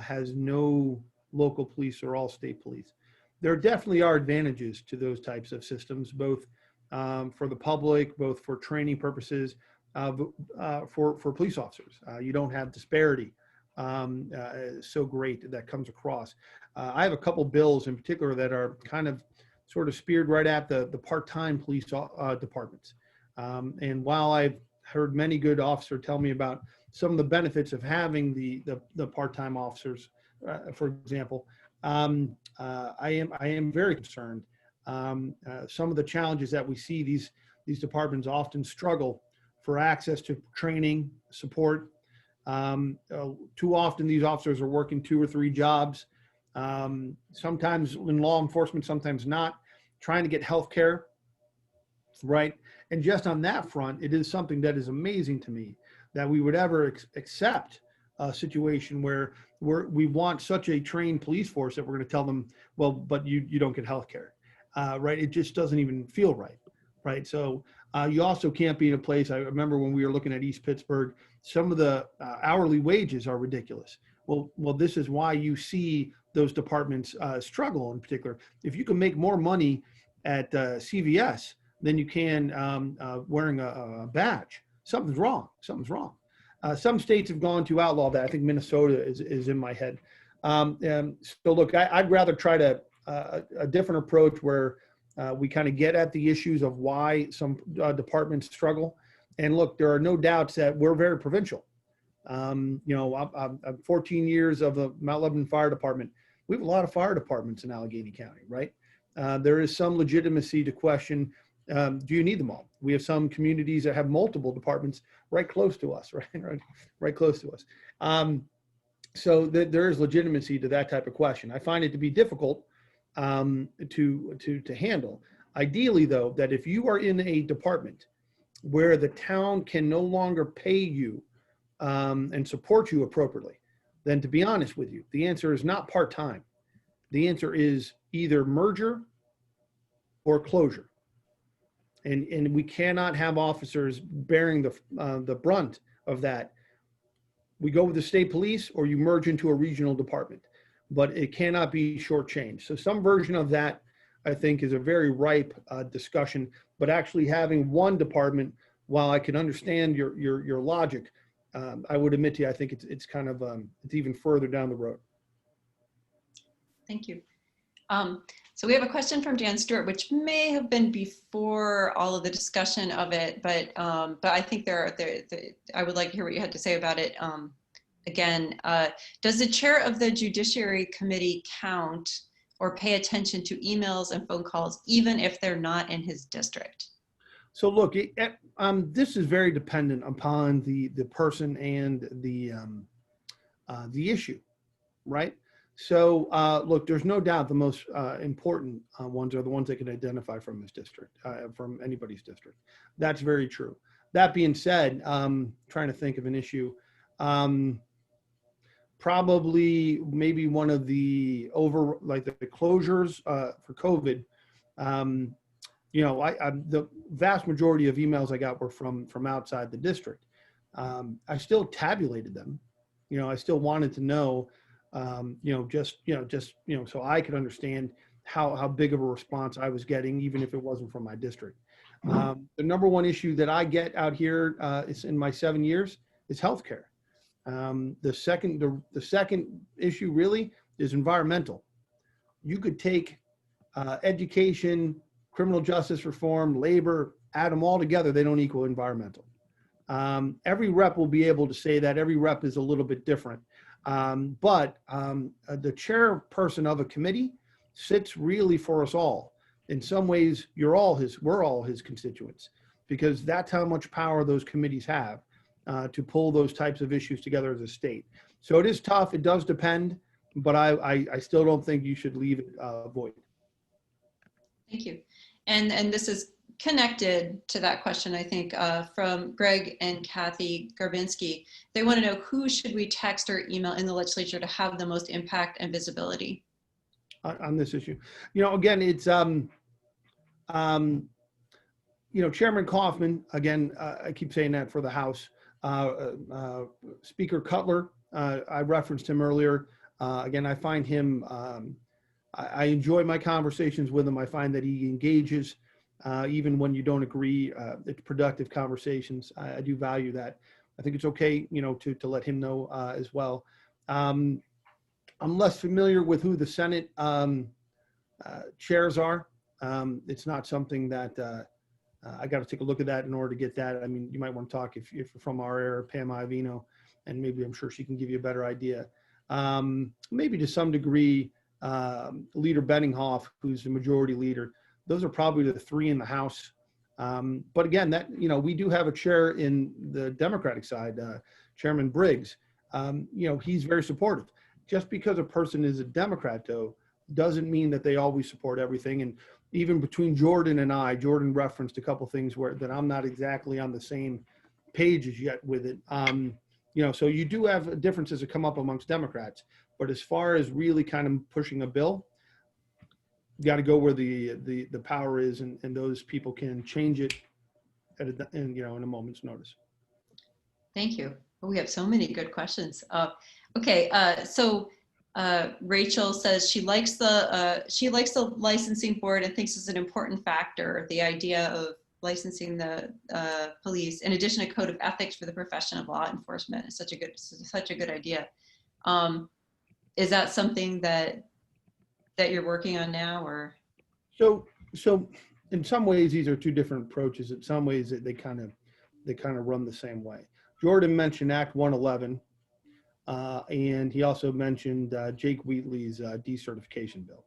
has no local police or all state police. There definitely are advantages to those types of systems, both for the public, both for training purposes, for police officers. You don't have disparity so great that comes across. I have a couple bills in particular that are kind of sort of speared right at the part-time police departments. And while I've heard many good officers tell me about some of the benefits of having the part-time officers, for example, I am very concerned. Some of the challenges that we see, these departments often struggle for access to training, support, Too often these officers are working 2 or 3 jobs, sometimes in law enforcement, sometimes not, trying to get health care, right? And just on that front, it is something that is amazing to me that we would ever accept a situation where we want such a trained police force that we're going to tell them, well, but you don't get health care, right? It just doesn't even feel right, right? So you also can't be in a place, I remember when we were looking at East Pittsburgh, some of the hourly wages are ridiculous. Well, this is why you see those departments struggle in particular. If you can make more money at CVS than you can wearing a badge, something's wrong. Something's wrong. Some states have gone to outlaw that. I think Minnesota is in my head. So look, I'd rather try to a different approach where we kind of get at the issues of why some departments struggle. And look, there are no doubts that we're very provincial. You know, I'm 14 years of the Mount Lebanon Fire Department. We have a lot of fire departments in Allegheny County, right? There is some legitimacy to question, do you need them all? We have some communities that have multiple departments right close to us, right close to us. So there is legitimacy to that type of question. I find it to be difficult to handle. Ideally, though, that if you are in a department where the town can no longer pay you and support you appropriately, then to be honest with you, the answer is not part-time. The answer is either merger or closure. And we cannot have officers bearing the brunt of that. We go with the state police or you merge into a regional department, but it cannot be shortchanged. So some version of that, I think, is a very ripe discussion, but actually having one department, while I can understand your logic, I would admit to you, I think it's kind of, it's even further down the road. Thank you. So we have a question from Dan Stewart, which may have been before all of the discussion of it, but I think I would like to hear what you had to say about it. Again, does the chair of the Judiciary Committee count or pay attention to emails and phone calls, even if they're not in his district? So look, this is very dependent upon the person and the issue, right? So look, there's no doubt the most important ones are the ones they can identify from his district, from anybody's district. That's very true. That being said, trying to think of an issue, probably maybe one of the the closures for COVID. You know, the vast majority of emails I got were from outside the district. I still tabulated them. You know, I still wanted to know, so I could understand how big of a response I was getting, even if it wasn't from my district. The number one issue that I get out here is in my 7 years is healthcare. The second issue really is environmental. You could take education, criminal justice reform, labor, add them all together, they don't equal environmental. Every rep will be able to say that. Every rep is a little bit different. But the chairperson of a committee sits really for us all. In some ways, we're all his constituents, because that's how much power those committees have to pull those types of issues together as a state. So it is tough. It does depend, but I still don't think you should leave it void. Thank you. And this is connected to that question, I think, from Greg and Kathy Garbinski. They want to know, who should we text or email in the legislature to have the most impact and visibility on this issue? You know, again, it's Chairman Kaufman, again, I keep saying that for the House. Speaker Cutler, I referenced him earlier. Again, I find him, I enjoy my conversations with him. I find that he engages, even when you don't agree. It's productive conversations. I do value that. I think it's okay, to let him know as well. I'm less familiar with who the Senate chairs are. It's not something that I got to take a look at that in order to get that. I mean, you might want to talk if you're from our area, Pam Iovino, and maybe I'm sure she can give you a better idea. Maybe to some degree, Leader Benninghoff, who's the majority leader. Those are probably the three in the House. But again, that, we do have a chair in the Democratic side, Chairman Briggs. He's very supportive. Just because a person is a Democrat, though, doesn't mean that they always support everything. And even between Jordan and I, Jordan referenced a couple things that I'm not exactly on the same page as yet with it. So you do have differences that come up amongst Democrats. But as far as really kind of pushing a bill, you got to go where the power is, and those people can change it in a moment's notice. Thank you. We have so many good questions. Okay, so Rachel says she likes the licensing board and thinks it's an important factor, the idea of licensing the police, in addition to code of ethics for the profession of law enforcement. Is such a good idea. Is that something that you're working on now, or? So in some ways these are two different approaches. In some ways they kind of run the same way. Jordan mentioned Act 111, and he also mentioned Jake Wheatley's decertification bill.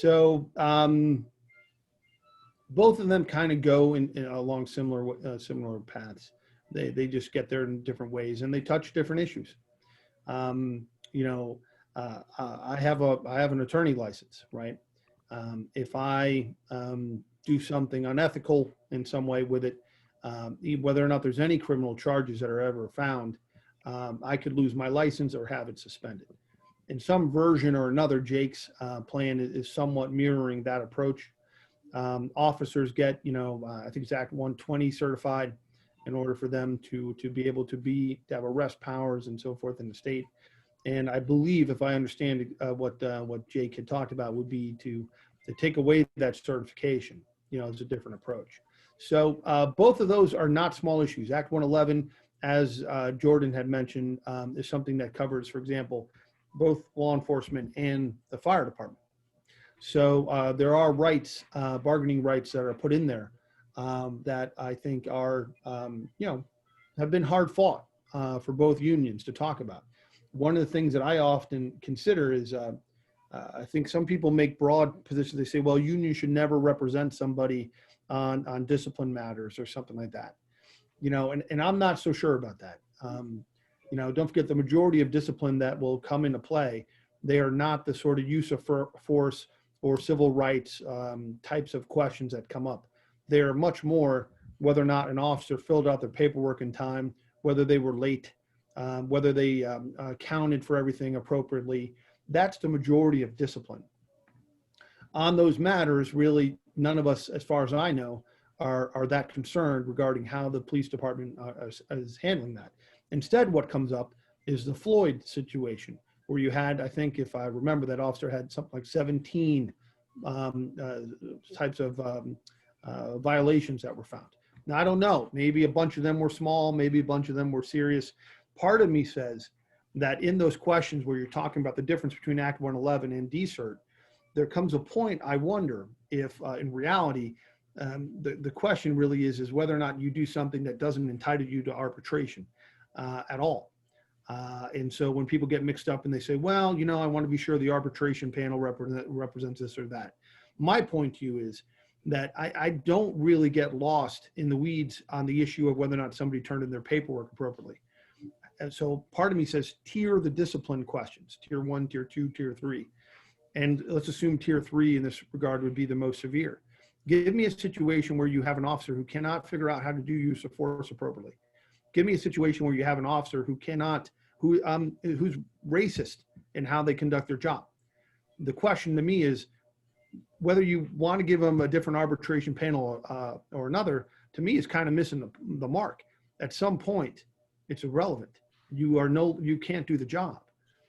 So both of them kind of go along similar paths. They just get there in different ways, and they touch different issues. I have an attorney license, right? If I do something unethical in some way with it, whether or not there's any criminal charges that are ever found, I could lose my license or have it suspended. In some version or another, Jake's plan is somewhat mirroring that approach. Officers get, I think it's Act 120 certified in order for them to be able to have arrest powers and so forth in the state. And I believe, if I understand what Jake had talked about, would be to take away that certification, as a different approach. So both of those are not small issues. Act 111, as Jordan had mentioned, is something that covers, for example, both law enforcement and the fire department. So there are rights, bargaining rights that are put in there that I think are, have been hard fought for both unions to talk about. One of the things that I often consider is, I think some people make broad positions. They say, well, unions should never represent somebody on discipline matters or something like that. And I'm not so sure about that. Don't forget, the majority of discipline that will come into play, they are not the sort of use of force or civil rights types of questions that come up. They are much more whether or not an officer filled out their paperwork in time, whether they were late, whether they accounted for everything appropriately. That's the majority of discipline. On those matters, really, none of us, as far as I know, are that concerned regarding how the police department is handling that. Instead, what comes up is the Floyd situation, where you had, I think, if I remember, that officer had something like 17 types of violations that were found. Now, I don't know. Maybe a bunch of them were small. Maybe a bunch of them were serious. Part of me says that in those questions where you're talking about the difference between Act 111 and decert, there comes a point, I wonder, if in reality, the question really is whether or not you do something that doesn't entitle you to arbitration at all. And so when people get mixed up and they say, well, I want to be sure the arbitration panel represents this or that. My point to you is that I don't really get lost in the weeds on the issue of whether or not somebody turned in their paperwork appropriately. And so part of me says tier the discipline questions, tier 1, tier 2, tier 3. And let's assume tier 3 in this regard would be the most severe. Give me a situation where you have an officer who cannot figure out how to do use of force appropriately. Give me a situation where you have an officer who's racist in how they conduct their job. The question to me is whether you want to give them a different arbitration panel or another, to me, is kind of missing the mark. At some point, it's irrelevant. You can't do the job.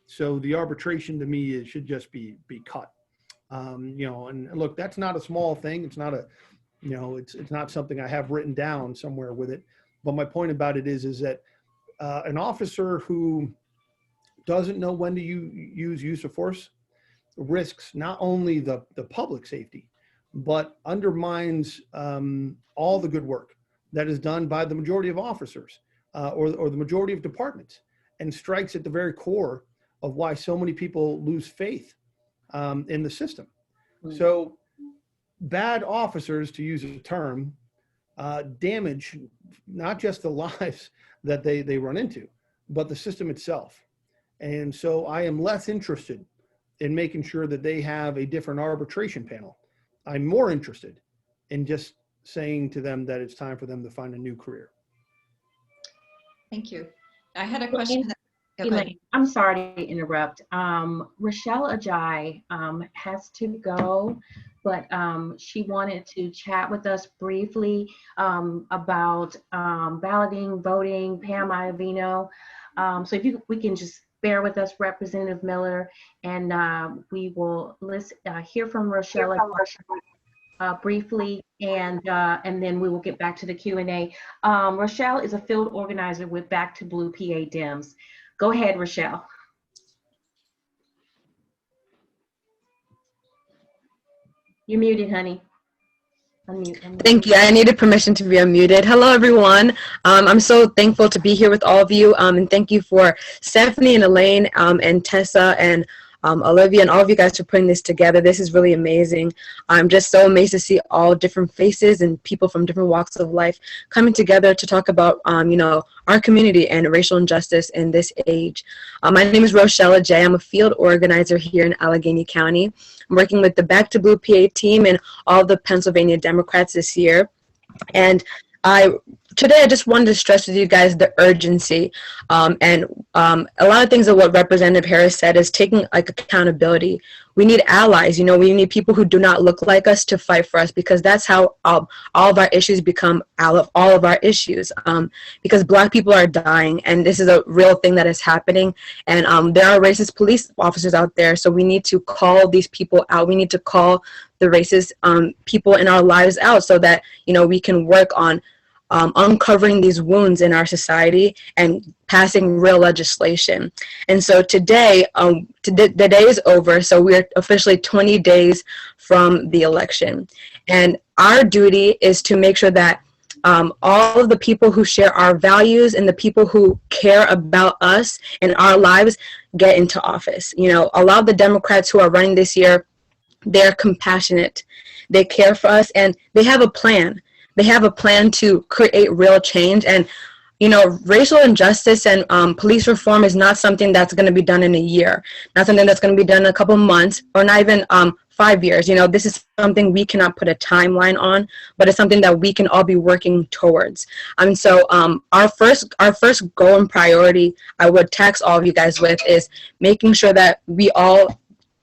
So the arbitration to me should just be cut. And look, that's not a small thing. It's not it's not something I have written down somewhere with it. But my point about it is that an officer who doesn't know when to use of force risks not only the public safety, but undermines all the good work that is done by the majority of officers or the majority of departments, and strikes at the very core of why so many people lose faith in the system. So bad officers, to use a term, damage not just the lives that they run into, but the system itself. And so I am less interested in making sure that they have a different arbitration panel. I'm more interested in just saying to them that it's time for them to find a new career. Thank you. I had a question. Elaine, I'm sorry to interrupt. Rochelle Adjei has to go, but she wanted to chat with us briefly about balloting, voting, Pam Iovino. So if we can just bear with us, Representative Miller, and we will hear from Rochelle briefly, and then we will get back to the Q&A. Rochelle is a field organizer with Back to Blue PA Dems. Go ahead, Rochelle. You're muted, honey. Unmute. Thank you. I needed permission to be unmuted. Hello, everyone. I'm so thankful to be here with all of you. And thank you for Stephanie and Elaine and Tessa and Olivia and all of you guys for putting this together. This is really amazing. I'm just so amazed to see all different faces and people from different walks of life coming together to talk about, our community and racial injustice in this age. My name is Rochelle Adjei. I'm a field organizer here in Allegheny County. I'm working with the Back to Blue PA team and all the Pennsylvania Democrats this year. And today I just wanted to stress with you guys the urgency and a lot of things of what Representative Harris said is taking accountability. We need allies, we need people who do not look like us to fight for us, because that's how all of our issues become all of our issues, because Black people are dying, and this is a real thing that is happening, and there are racist police officers out there, so we need to call these people out. We need to call the racist people in our lives out so that we can work on uncovering these wounds in our society and passing real legislation. And so today, the day is over, so we're officially 20 days from the election. And our duty is to make sure that all of the people who share our values and the people who care about us and our lives get into office. A lot of the Democrats who are running this year, they're compassionate, they care for us, and they have a plan. They have a plan to create real change. And, racial injustice and police reform is not something that's going to be done in a year, not something that's going to be done in a couple months, or not even 5 years. This is something we cannot put a timeline on, but it's something that we can all be working towards. And so our first goal and priority I would tax all of you guys with is making sure that we all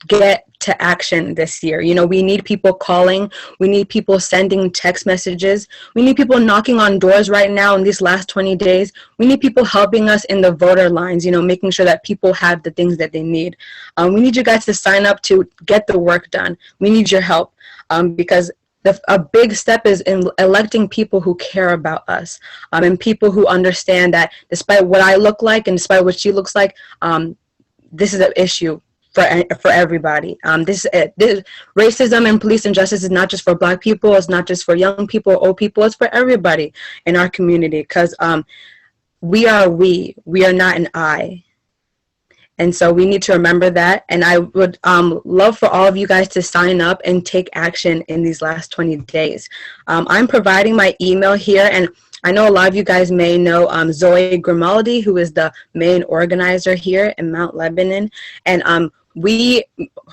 get to action this year. We need people calling, we need people sending text messages, we need people knocking on doors right now in these last 20 days. We need people helping us in the voter lines, making sure that people have the things that they need. We need you guys to sign up to get the work done. We need your help because a big step is in electing people who care about us and people who understand that despite what I look like and despite what she looks like, this is an issue for everybody. This racism and police injustice is not just for Black people, it's not just for young people or old people, it's for everybody in our community, because we are not an I. And so we need to remember that, and I would love for all of you guys to sign up and take action in these last 20 days. I'm providing my email here, and I know a lot of you guys may know Zoe Grimaldi, who is the main organizer here in Mount Lebanon, and me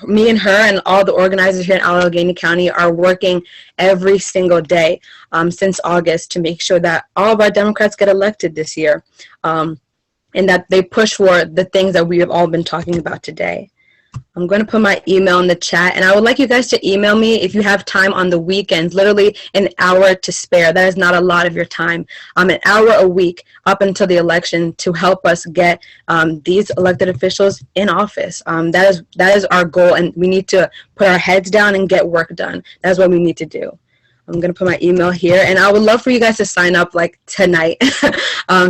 and her and all the organizers here in Allegheny County are working every single day since August to make sure that all of our Democrats get elected this year, and that they push for the things that we have all been talking about today. I'm going to put my email in the chat, and I would like you guys to email me if you have time on the weekends, literally an hour to spare. That is not a lot of your time. An hour a week up until the election to help us get these elected officials in office. That is our goal, and we need to put our heads down and get work done. That's what we need to do. I'm going to put my email here, and I would love for you guys to sign up tonight.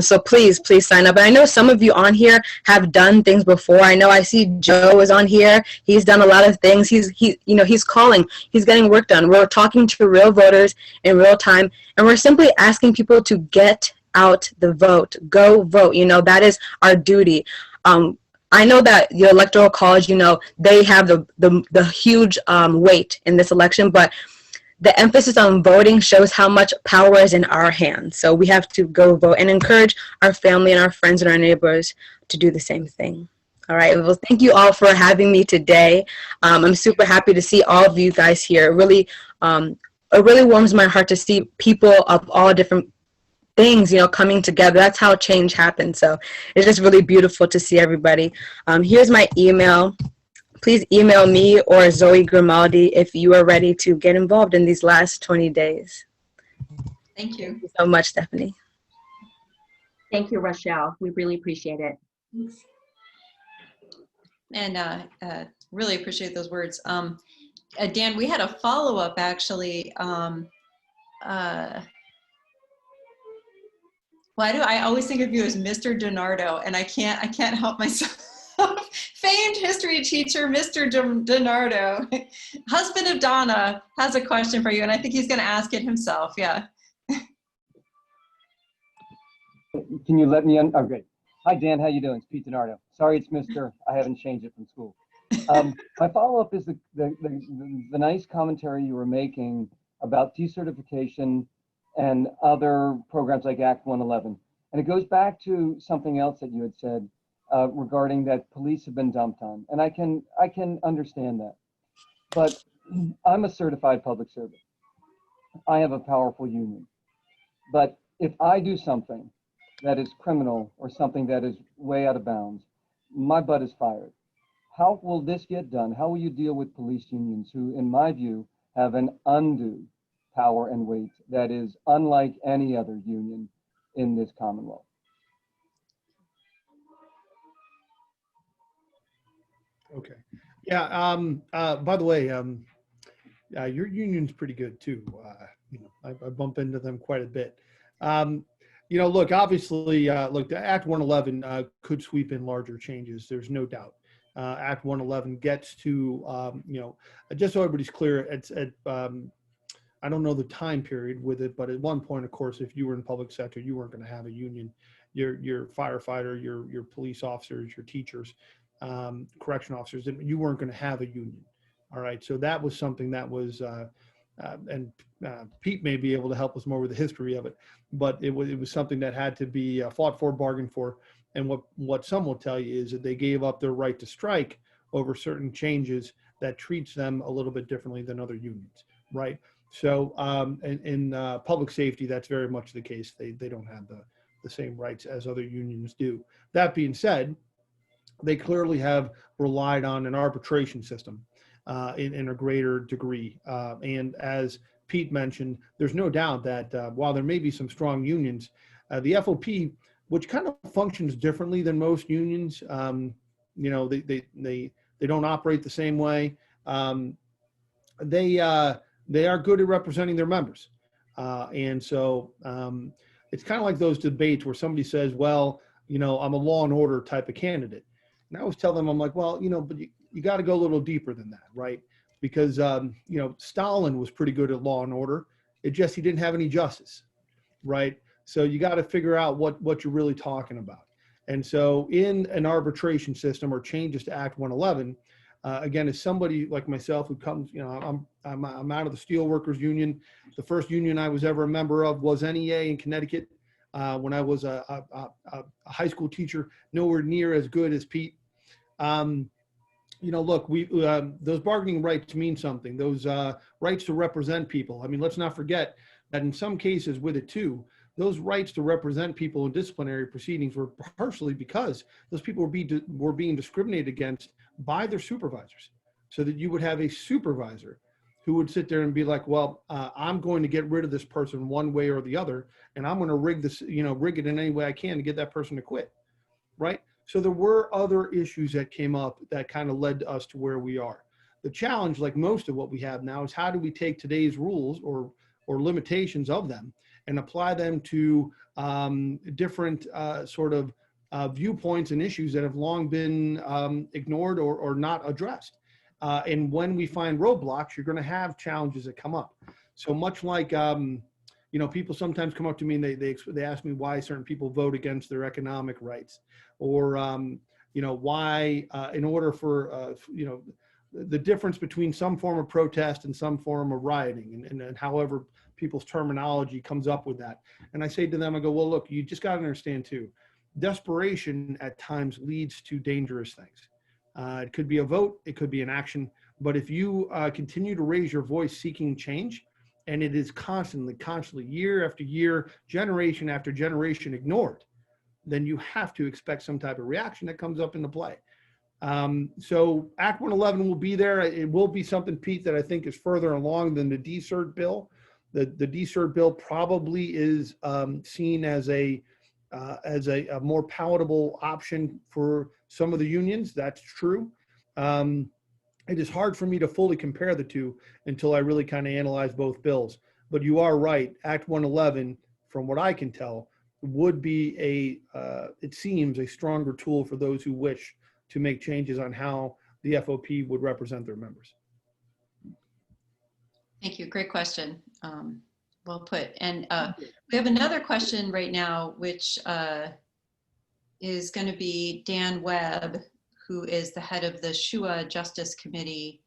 So please sign up. And I know some of you on here have done things before. I know I see Joe is on here. He's done a lot of things. He's calling, he's getting work done. We're talking to real voters in real time, and we're simply asking people to get out the vote. Go vote. That is our duty. I know that the Electoral College, they have the huge weight in this election, but the emphasis on voting shows how much power is in our hands. So we have to go vote and encourage our family and our friends and our neighbors to do the same thing. All right. Well, thank you all for having me today. I'm super happy to see all of you guys here. It really warms my heart to see people of all different things, coming together. That's how change happens. So it's just really beautiful to see everybody. Here's my email. Please email me or Zoe Grimaldi if you are ready to get involved in these last 20 days. Thank you. Thank you so much, Stephanie. Thank you, Rochelle. We really appreciate it. Thanks. And really appreciate those words. Dan, we had a follow-up actually. I always think of you as Mr. DiNardo, and I can't help myself. Famed history teacher, Mr. DiNardo, husband of Donna, has a question for you, and I think he's going to ask it himself. Yeah. Can you let me on? Oh, great. Hi, Dan. How you doing? It's Pete DiNardo. Sorry, it's Mr. I haven't changed it from school. My follow-up is the nice commentary you were making about decertification and other programs like Act 111. And it goes back to something else that you had said regarding that police have been dumped on. And I can understand that. But I'm a certified public servant. I have a powerful union. But if I do something that is criminal or something that is way out of bounds, my butt is fired. How will this get done? How will you deal with police unions who, in my view, have an undue power and weight that is unlike any other union in this Commonwealth? Okay. Yeah. By the way, your union's pretty good too. I bump into them quite a bit. Look, obviously, the Act 111 could sweep in larger changes. There's no doubt. Act 111 gets to, just so everybody's clear, it's at, I don't know the time period with it, but at one point, of course, if you were in public sector, you weren't going to have a union. Your firefighter, your police officers, your teachers, correction officers, you weren't going to have a union. All right. So that was something that was, and Pete may be able to help us more with the history of it, but it was something that had to be fought for, bargained for. And what some will tell you is that they gave up their right to strike over certain changes that treats them a little bit differently than other unions, right? So in public safety, that's very much the case. They don't have the same rights as other unions do. That being said, they clearly have relied on an arbitration system in a greater degree. And as Pete mentioned, there's no doubt that while there may be some strong unions, the FOP, which kind of functions differently than most unions, they don't operate the same way. They are good at representing their members. And so it's kind of like those debates where somebody says, well, I'm a law and order type of candidate. And I always tell them, I'm like, well, but you got to go a little deeper than that, right? Because, Stalin was pretty good at law and order. It just, he didn't have any justice, right? So you got to figure out what you're really talking about. And so in an arbitration system or changes to Act 111, again, as somebody like myself who comes, I'm out of the Steelworkers Union. The first union I was ever a member of was NEA in Connecticut when I was a high school teacher, nowhere near as good as Pete. Look, those bargaining rights mean something. Those rights to represent people. I mean, let's not forget that in some cases with it too, those rights to represent people in disciplinary proceedings were partially because those people were being discriminated against by their supervisors. So that you would have a supervisor who would sit there and be like, well, I'm going to get rid of this person one way or the other, and I'm going to rig it in any way I can to get that person to quit, right? So there were other issues that came up that kind of led us to where we are. The challenge, like most of what we have now, is how do we take today's rules or limitations of them and apply them to different sort of viewpoints and issues that have long been ignored or not addressed. And when we find roadblocks, you're going to have challenges that come up. So much like, people sometimes come up to me and they ask me why certain people vote against their economic rights, or why in order for the difference between some form of protest and some form of rioting, and however people's terminology comes up with that. And I say to them, I go, well, look, you just got to understand too, desperation at times leads to dangerous things. It could be a vote, it could be an action, but if you continue to raise your voice seeking change, and it is constantly, year after year, generation after generation ignored, then you have to expect some type of reaction that comes up into play. So Act 111 will be there. It will be something, Pete, that I think is further along than the DCERT bill. The DCERT bill probably is seen as a more palatable option for some of the unions. That's true. It is hard for me to fully compare the two until I really kind of analyze both bills. But you are right. Act 111, from what I can tell, would be it seems, a stronger tool for those who wish to make changes on how the FOP would represent their members. Thank you. Great question. Well put. And we have another question right now, which is going to be Dan Webb, who is the head of the SHUA Justice Committee.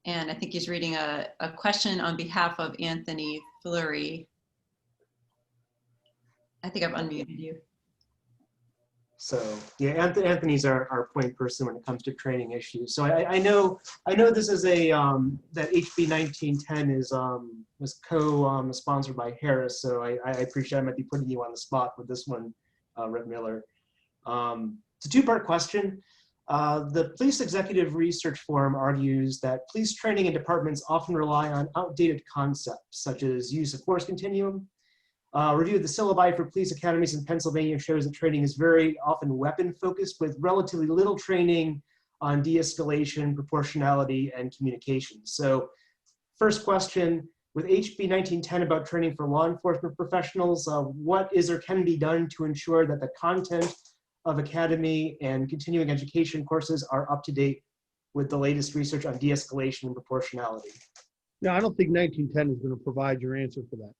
And I think he's reading a question on behalf of Anthony Fleury. I think I've unmuted you. So yeah, Anthony's our point person when it comes to training issues. So I know this is a that HB 1910 is was co-sponsored by Harris. So I appreciate I might be putting you on the spot with this one, Rep Miller. It's a two-part question. The Police Executive Research Forum argues that police training and departments often rely on outdated concepts such as use of force continuum. Review of the syllabi for police academies in Pennsylvania shows that training is very often weapon focused with relatively little training on de-escalation, proportionality, and communication. So first question, with HB 1910 about training for law enforcement professionals, what is or can be done to ensure that the content of academy and continuing education courses are up to date with the latest research on de-escalation and proportionality? No, I don't think 1910 is going to provide your answer for that.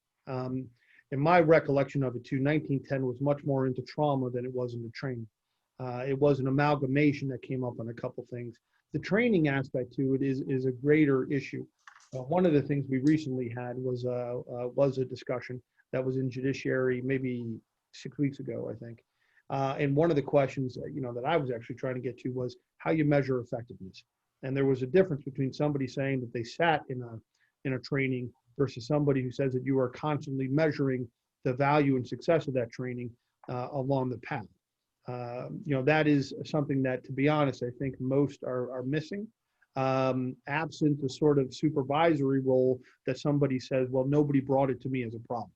In my recollection of it too, 1910 was much more into trauma than it was into training. It was an amalgamation that came up on a couple things. The training aspect to it is a greater issue. One of the things we recently had was a discussion that was in judiciary maybe 6 weeks ago, I think. And one of the questions that I was actually trying to get to was how you measure effectiveness. And there was a difference between somebody saying that they sat in a training versus somebody who says that you are constantly measuring the value and success of that training along the path. That is something that, to be honest, I think most are missing. Absent the sort of supervisory role that somebody says, well, nobody brought it to me as a problem.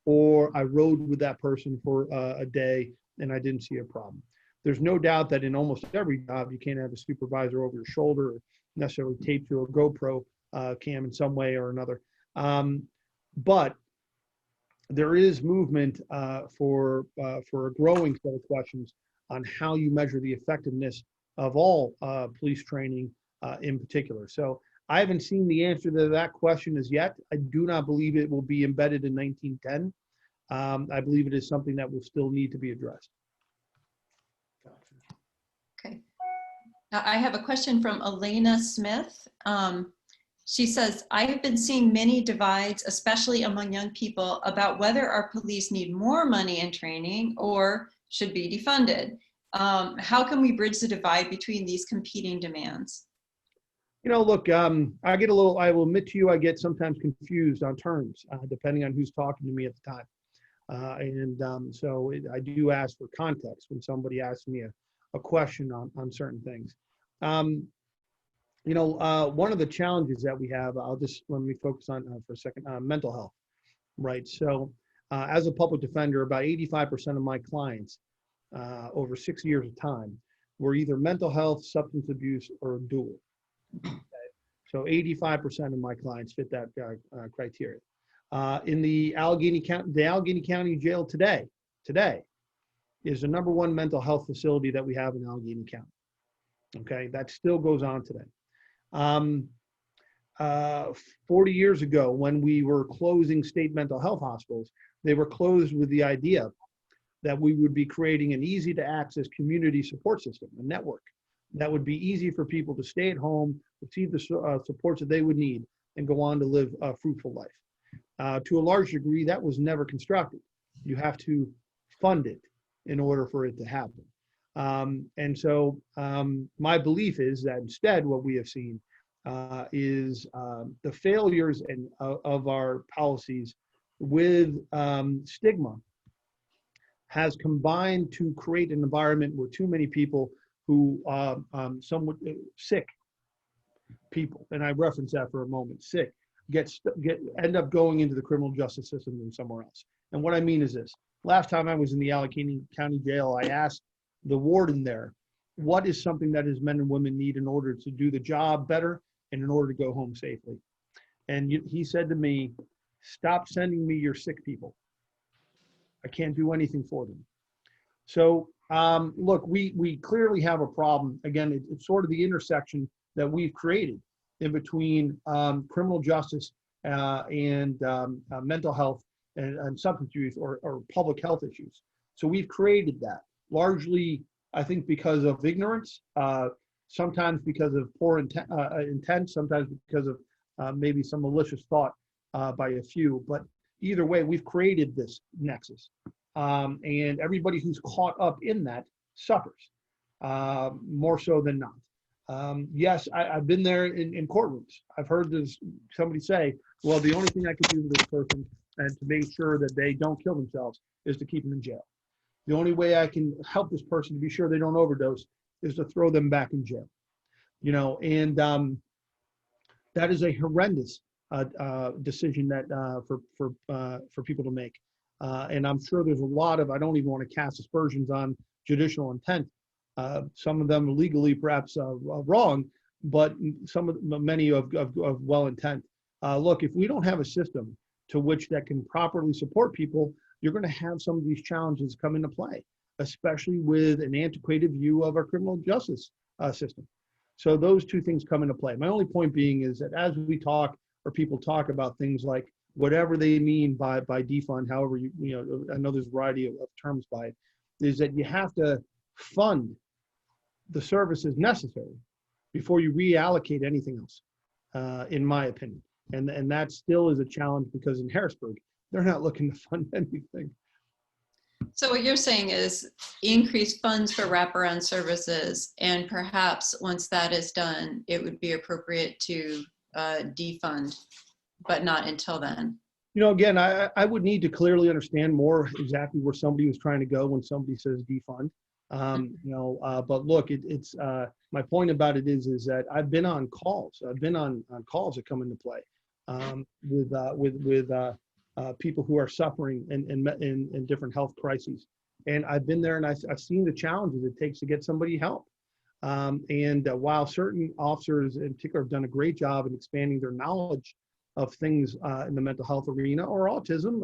Or I rode with that person for a day and I didn't see a problem. There's no doubt that in almost every job, you can't have a supervisor over your shoulder or necessarily taped to a GoPro cam in some way or another. But there is movement for a growing set of questions on how you measure the effectiveness of all police training in particular. So I haven't seen the answer to that question as yet. I do not believe it will be embedded in 1910. I believe it is something that will still need to be addressed. Okay. Now I have a question from Elena Smith. She says, I have been seeing many divides, especially among young people, about whether our police need more money in training or should be defunded. How can we bridge the divide between these competing demands? Look, I will admit to you, I get sometimes confused on terms, depending on who's talking to me at the time. So I do ask for context when somebody asks me a question on certain things. One of the challenges that we have, let me focus on for a second, mental health, right? So as a public defender, about 85% of my clients over 6 years of time were either mental health, substance abuse, or dual. Okay. So 85% of my clients fit that criteria. In the Allegheny County Jail today is the #1 mental health facility that we have in Allegheny County. Okay, that still goes on today. 40 years ago, when we were closing state mental health hospitals, they were closed with the idea that we would be creating an easy to access community support system, a network that would be easy for people to stay at home, receive the supports that they would need, and go on to live a fruitful life. To a large degree, that was never constructed. You have to fund it in order for it to happen. And so my belief is that instead what we have seen is the failures of our policies with stigma has combined to create an environment where too many people who somewhat sick people, and I reference that for a moment, sick, end up going into the criminal justice system and somewhere else. And what I mean is this: last time I was in the Allegheny County Jail, I asked the warden there, what is something that his men and women need in order to do the job better and in order to go home safely? And he said to me, stop sending me your sick people. I can't do anything for them. So look, we clearly have a problem. Again, it's sort of the intersection that we've created in between criminal justice and mental health and substance use or public health issues. So we've created that largely, I think, because of ignorance, sometimes because of poor intent, sometimes because of maybe some malicious thought by a few. But either way, we've created this nexus. And everybody who's caught up in that suffers, more so than not. Yes, I've been there in courtrooms. I've heard somebody say, well, the only thing I can do to this person and to make sure that they don't kill themselves is to keep them in jail. The only way I can help this person to be sure they don't overdose is to throw them back in jail. You know, and that is a horrendous decision that for people to make. And I'm sure there's a lot of, I don't even want to cast aspersions on judicial intent. Some of them legally perhaps wrong, but many of well intent. Look, if we don't have a system to which that can properly support people, you're going to have some of these challenges come into play, especially with an antiquated view of our criminal justice system. So those two things come into play. My only point being is that as we talk, or people talk about things like whatever they mean by defund, however you know, I know there's a variety of terms by it, is that you have to fund the services necessary before you reallocate anything else, in my opinion. And that still is a challenge because in Harrisburg, they're not looking to fund anything. So what you're saying is increase funds for wraparound services, and perhaps once that is done, it would be appropriate to defund, but not until then. You know, again, I would need to clearly understand more exactly where somebody was trying to go when somebody says defund. But look, it's my point about it is that I've been on calls. I've been on calls that come into play with people who are suffering in different health crises. And I've been there and I've seen the challenges it takes to get somebody help. While certain officers in particular have done a great job in expanding their knowledge of things in the mental health arena or autism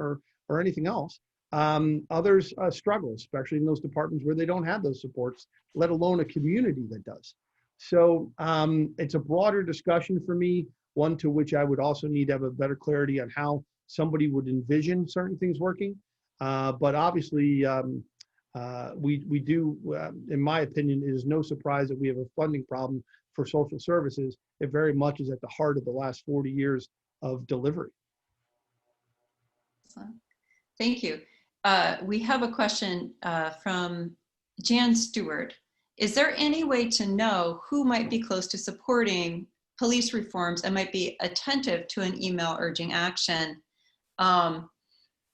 or anything else, others struggle, especially in those departments where they don't have those supports, let alone a community that does. So it's a broader discussion for me, one to which I would also need to have a better clarity on how somebody would envision certain things working. But obviously, we do, in my opinion, it is no surprise that we have a funding problem for social services. It very much is at the heart of the last 40 years of delivery. Thank you. We have a question from Jan Stewart. Is there any way to know who might be close to supporting police reforms and might be attentive to an email urging action? And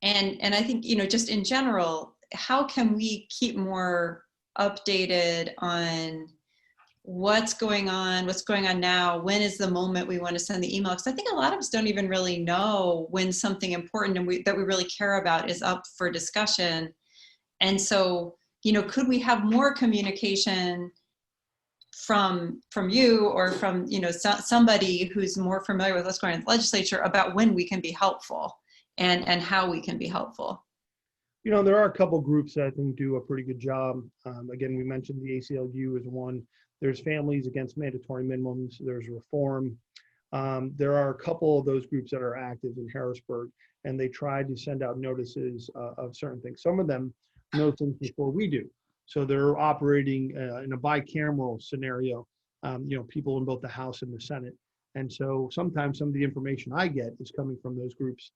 I think, you know, just in general, how can we keep more updated on what's going on now? When is the moment we want to send the email? Because I think a lot of us don't even really know when something important and that we really care about is up for discussion. And so, you know, could we have more communication from you or from, you know, somebody who's more familiar with what's going on in the legislature about when we can be helpful and how we can be helpful? You know, there are a couple groups that I think do a pretty good job. Again, we mentioned the ACLU is one. There's Families Against Mandatory Minimums. There's Reform. There are a couple of those groups that are active in Harrisburg, and they try to send out notices of certain things. Some of them know things before we do. So they're operating in a bicameral scenario, people in both the House and the Senate. And so sometimes some of the information I get is coming from those groups,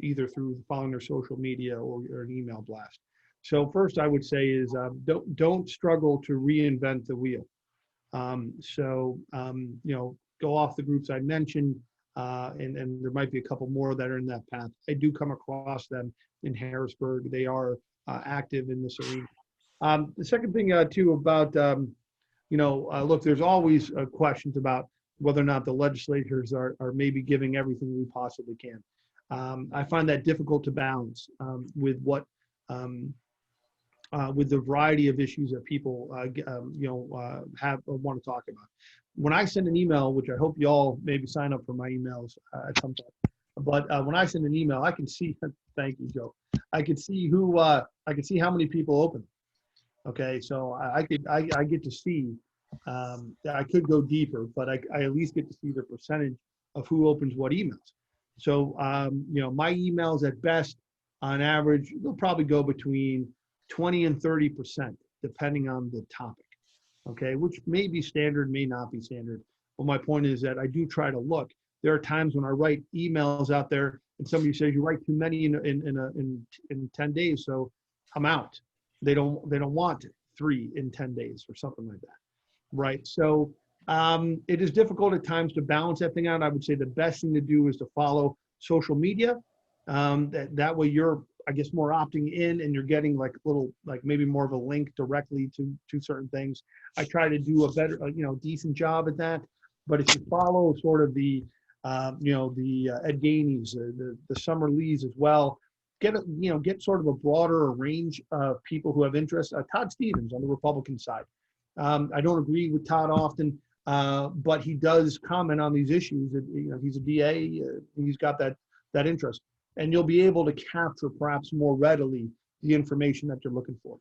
either through following their social media or an email blast. So first I would say is don't struggle to reinvent the wheel. Go off the groups I mentioned, and there might be a couple more that are in that path. I do come across them in Harrisburg. They are active in this arena. The second thing too about, look, there's always questions about whether or not the legislators are maybe giving everything we possibly can. I find that difficult to balance with what with the variety of issues that people have or want to talk about. When I send an email, which I hope you all maybe sign up for my emails at some point, but when I send an email, I can see. Thank you, Joe. I can see I can see how many people open it. Okay, so I get to see. I could go deeper, but I at least get to see the percentage of who opens what emails. So my emails at best, on average, they'll probably go between 20 and 30%, depending on the topic, okay, which may be standard, may not be standard. But my point is that I do try to look. There are times when I write emails out there and somebody says you write too many in 10 days, so I'm out. They don't want 3 in 10 days or something like that, right? So it is difficult at times to balance that thing out. I would say the best thing to do is to follow social media. That way you're, I guess, more opting in, and you're getting like maybe more of a link directly to certain things. I try to do a better, decent job at that. But if you follow sort of the Ed Gainey's, the Summer Lees as well, get sort of a broader range of people who have interest. Todd Stevens on the Republican side. I don't agree with Todd often, but he does comment on these issues. He's a DA. He's got that interest. And you'll be able to capture perhaps more readily the information that you're looking for.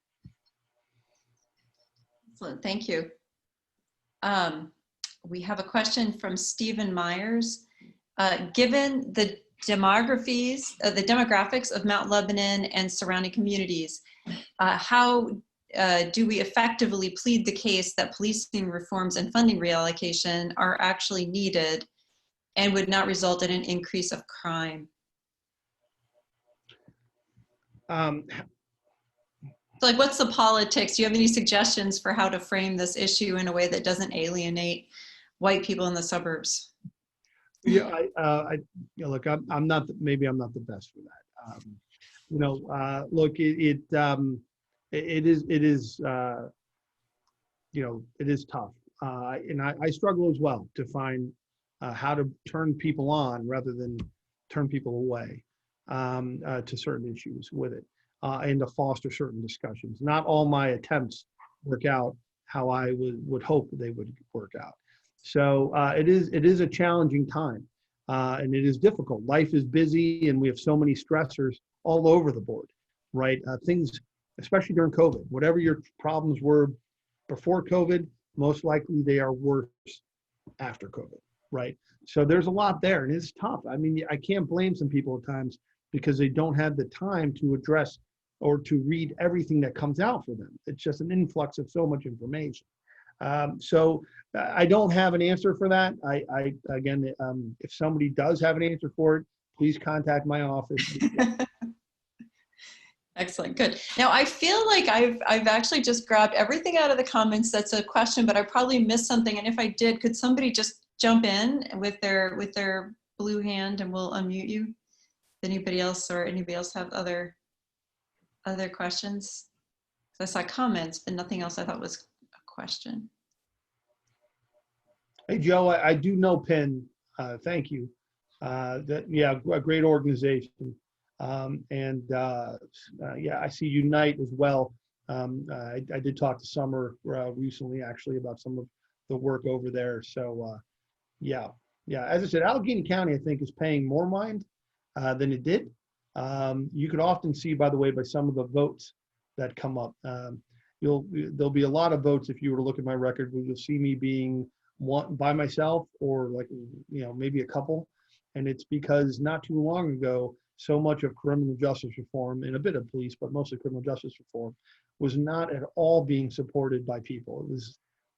Excellent, thank you. We have a question from Stephen Myers. Given the demographics of Mount Lebanon and surrounding communities, how do we effectively plead the case that policing reforms and funding reallocation are actually needed and would not result in an increase of crime? So like, what's the politics? Do you have any suggestions for how to frame this issue in a way that doesn't alienate white people in the suburbs? Yeah, look, I'm not, maybe I'm not the best for that. Look, it is tough. And I struggle as well to find how to turn people on rather than turn people away to certain issues with it, and to foster certain discussions. Not all my attempts work out how I would hope they would work out. So it is a challenging time, and it is difficult. Life is busy, and we have so many stressors all over the board, right? Things, especially during COVID, whatever your problems were before COVID, most likely they are worse after COVID, right? So there's a lot there, and it's tough. I mean, I can't blame some people at times because they don't have the time to address or to read everything that comes out for them. It's just an influx of so much information. So I don't have an answer for that. Again, if somebody does have an answer for it, please contact my office. Excellent, good. Now I feel like I've actually just grabbed everything out of the comments that's a question, but I probably missed something. And if I did, could somebody just jump in with their blue hand and we'll unmute you? Anybody else have other questions? I saw comments, but nothing else I thought was a question. Hey, Joe, I do know Penn. Thank you. Yeah, a great organization. Yeah, I see Unite as well. I did talk to Summer recently, actually, about some of the work over there. So, yeah. As I said, Allegheny County, I think, is paying more mind than it did. You could often see, by the way, by some of the votes that come up. There'll be a lot of votes if you were to look at my record where you'll see me being one by myself or maybe a couple. And it's because not too long ago, so much of criminal justice reform and a bit of police, but mostly criminal justice reform, was not at all being supported by people.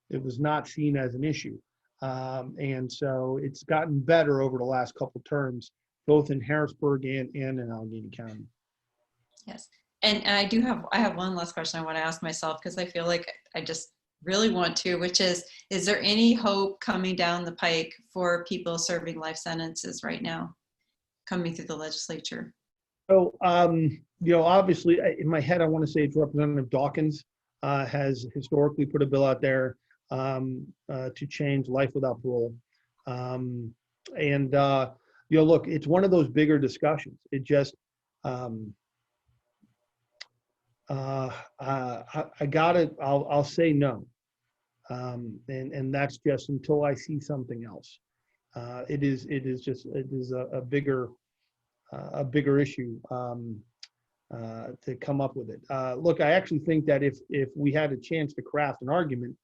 It was not seen as an issue. And so it's gotten better over the last couple terms, both in Harrisburg and in Allegheny County. Yes. And I have one last question I want to ask myself, because I feel like I just really want to, which is there any hope coming down the pike for people serving life sentences right now, coming through the legislature? So, you know, obviously in my head, I want to say it's Representative Dawkins has historically put a bill out there to change life without parole. You know, look, it's one of those bigger discussions. It just, I'll say no. And that's just until I see something else. It is a bigger issue to come up with it. Look, I actually think that if we had a chance to craft an argument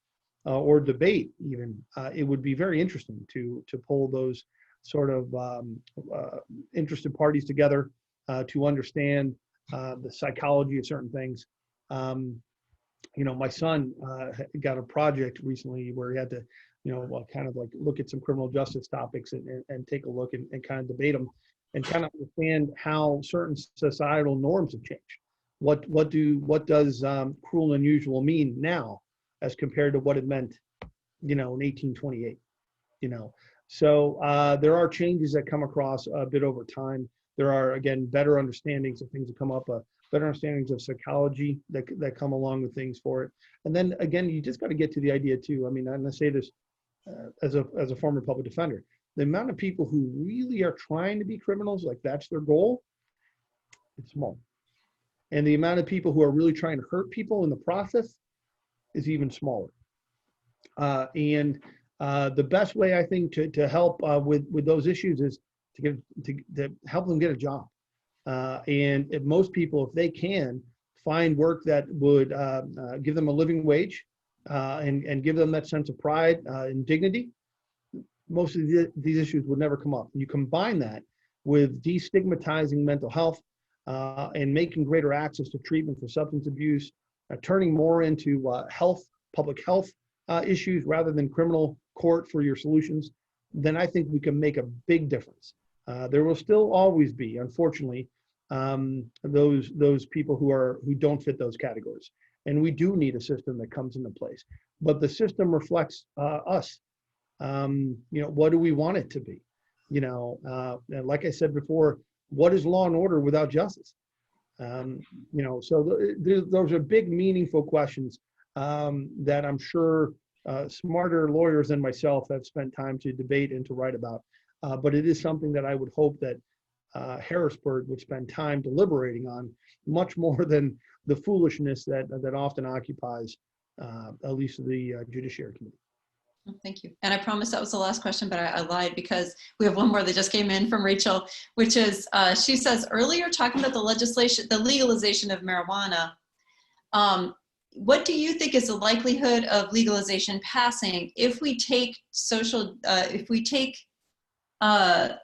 or debate even, it would be very interesting to pull those sort of interested parties together to understand the psychology of certain things. You know, my son got a project recently where he had to, you know, kind of like look at some criminal justice topics and take a look and kind of debate them and kind of understand how certain societal norms have changed. What does cruel and unusual mean now as compared to what it meant, you know, in 1828, you know? So there are changes that come across a bit over time. There are, again, better understandings of things that come up, better understandings of psychology that come along with things for it. And then again, you just got to get to the idea too. I mean, I'm gonna say this as a former public defender, the amount of people who really are trying to be criminals, like that's their goal, it's small. And the amount of people who are really trying to hurt people in the process is even smaller. The best way I think to help with those issues is to help them get a job. And if most people, if they can find work that would give them a living wage and give them that sense of pride and dignity, most of these issues would never come up. You combine that with destigmatizing mental health and making greater access to treatment for substance abuse, turning more into public health issues rather than criminal court for your solutions, then I think we can make a big difference. There will still always be, unfortunately, those people who don't fit those categories, and we do need a system that comes into place. But the system reflects us. You know, what do we want it to be? You know, and like I said before, what is law and order without justice? You know, so those are big, meaningful questions that I'm sure smarter lawyers than myself have spent time to debate and to write about. But it is something that I would hope that Harrisburg would spend time deliberating on, much more than the foolishness that often occupies at least the Judiciary Committee. Thank you. And I promised that was the last question, but I lied because we have one more that just came in from Rachel, which is, she says, earlier talking about the legalization of marijuana, what do you think is the likelihood of legalization passing if we take the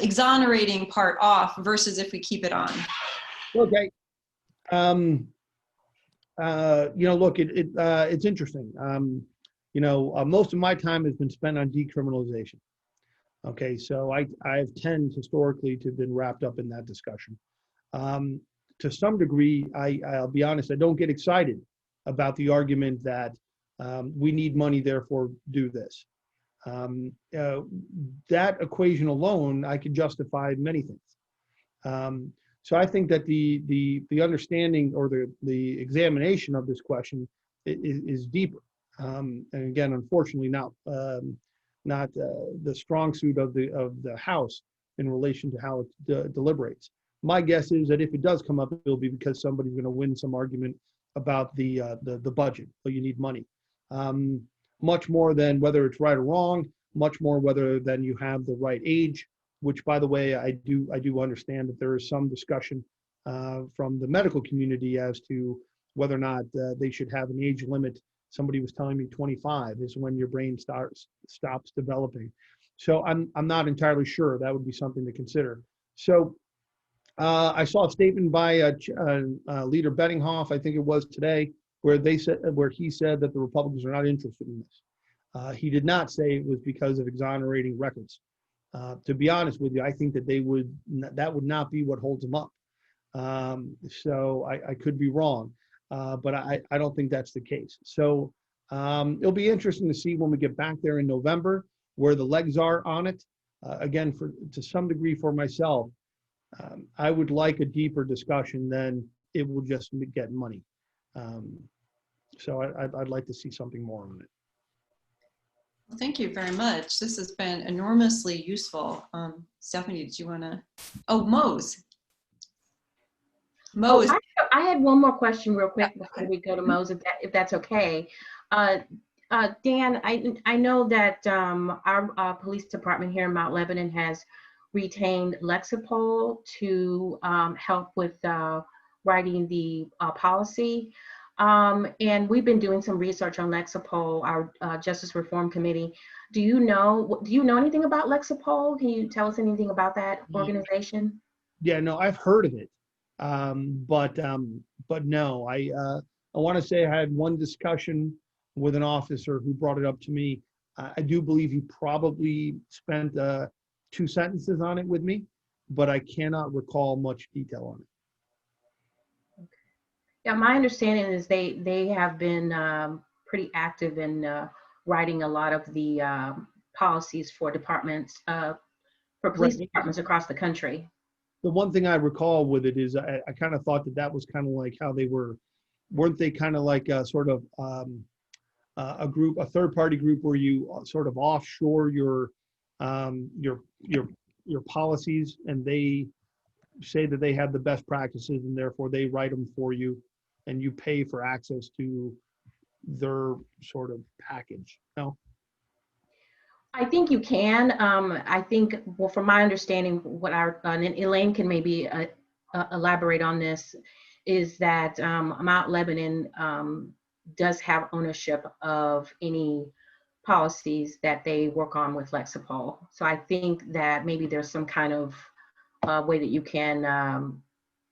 exonerating part off versus if we keep it on? Okay. You know, look, it's interesting. You know, most of my time has been spent on decriminalization. Okay, so I've tend historically to have been wrapped up in that discussion. To some degree, I'll be honest, I don't get excited about the argument that we need money, therefore do this. That equation alone, I could justify many things. So I think that the understanding or the examination of this question is deeper. And again, unfortunately, not the strong suit of the House in relation to how it deliberates. My guess is that if it does come up, it'll be because somebody's going to win some argument about the budget. So you need money, much more than whether it's right or wrong. Much more whether than you have the right age. Which, by the way, I do understand that there is some discussion from the medical community as to whether or not they should have an age limit. Somebody was telling me 25 is when your brain stops developing. So I'm not entirely sure. That would be something to consider. So I saw a statement by Leader Bettinghoff, I think it was today, where he said that the Republicans are not interested in this. He did not say it was because of exonerating records. To be honest with you, I think that that would not be what holds them up. So I could be wrong, but I don't think that's the case. So it'll be interesting to see when we get back there in November where the legs are on it. Again, to some degree for myself, I would like a deeper discussion than it will just get money. So I'd like to see something more on it. Well, thank you very much. This has been enormously useful. Stephanie, did you want to? Oh, Mose. Mose. Oh, I had one more question real quick before we go to Mose, if that's okay. Dan, I know that our police department here in Mount Lebanon has retained Lexipol to help with writing the policy. And we've been doing some research on Lexipol, our Justice Reform Committee. Do you know anything about Lexipol? Can you tell us anything about that organization? Yeah, no, I've heard of it. But no, I want to say I had one discussion with an officer who brought it up to me. I do believe he probably spent 2 sentences on it with me, but I cannot recall much detail on it. Okay. Yeah, my understanding is they have been pretty active in writing a lot of the policies for departments, for police departments across the country. The one thing I recall with it is I kind of thought that was kind of like how they weren't they kind of like a sort of a third-party group where you sort of offshore your policies, and they say that they have the best practices and therefore they write them for you and you pay for access to their sort of package. No? I think you can. I think, well, from my understanding, what and Elaine can maybe elaborate on this, is that Mount Lebanon does have ownership of any policies that they work on with Lexipol. So I think that maybe there's some kind of way that you can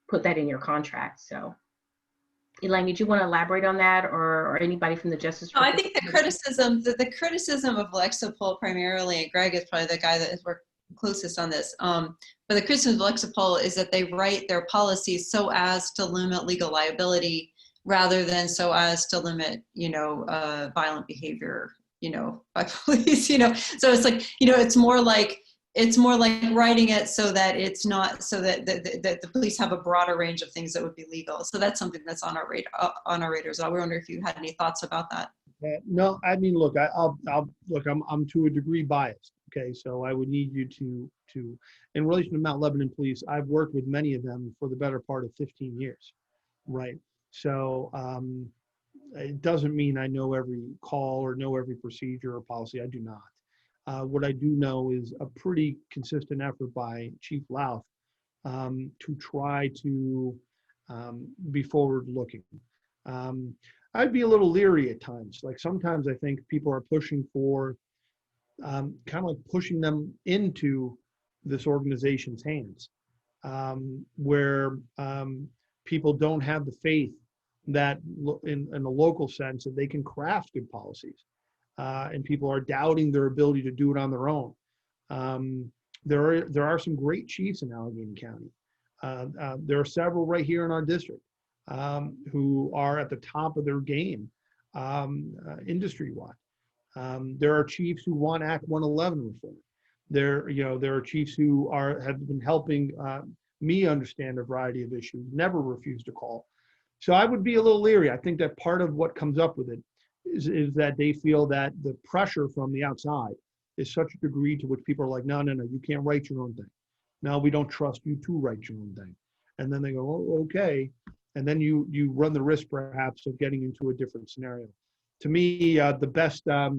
put that in your contract. So Elaine, did you want to elaborate on that, or anybody from the Justice? No, I think the criticism of Lexipol primarily, and Greg is probably the guy that has worked closest on this, but the criticism of Lexipol is that they write their policies so as to limit legal liability rather than so as to limit, violent behavior, by police, So it's like, it's more like writing it so that it's not, so that the police have a broader range of things that would be legal. So that's something that's on our radars. I wonder if you had any thoughts about that. No, I mean, look, I'll look. I'm to a degree biased. Okay, so I would need you to in relation to Mount Lebanon Police, I've worked with many of them for the better part of 15 years, right? So it doesn't mean I know every call or know every procedure or policy. I do not. What I do know is a pretty consistent effort by Chief Louth to try to be forward-looking. I'd be a little leery at times. Like sometimes I think people are pushing for, kind of like pushing them into this organization's hands, where people don't have the faith that in a local sense that they can craft good policies. And people are doubting their ability to do it on their own. There are some great chiefs in Allegheny County. There are several right here in our district who are at the top of their game industry-wide. There are chiefs who want Act 111 reform. There are chiefs who have been helping me understand a variety of issues, never refuse to call. So I would be a little leery. I think that part of what comes up with it is that they feel that the pressure from the outside is such a degree to which people are like, no, you can't write your own thing. No, we don't trust you to write your own thing. And then they go, oh, okay. And then you run the risk perhaps of getting into a different scenario. To me, the best, I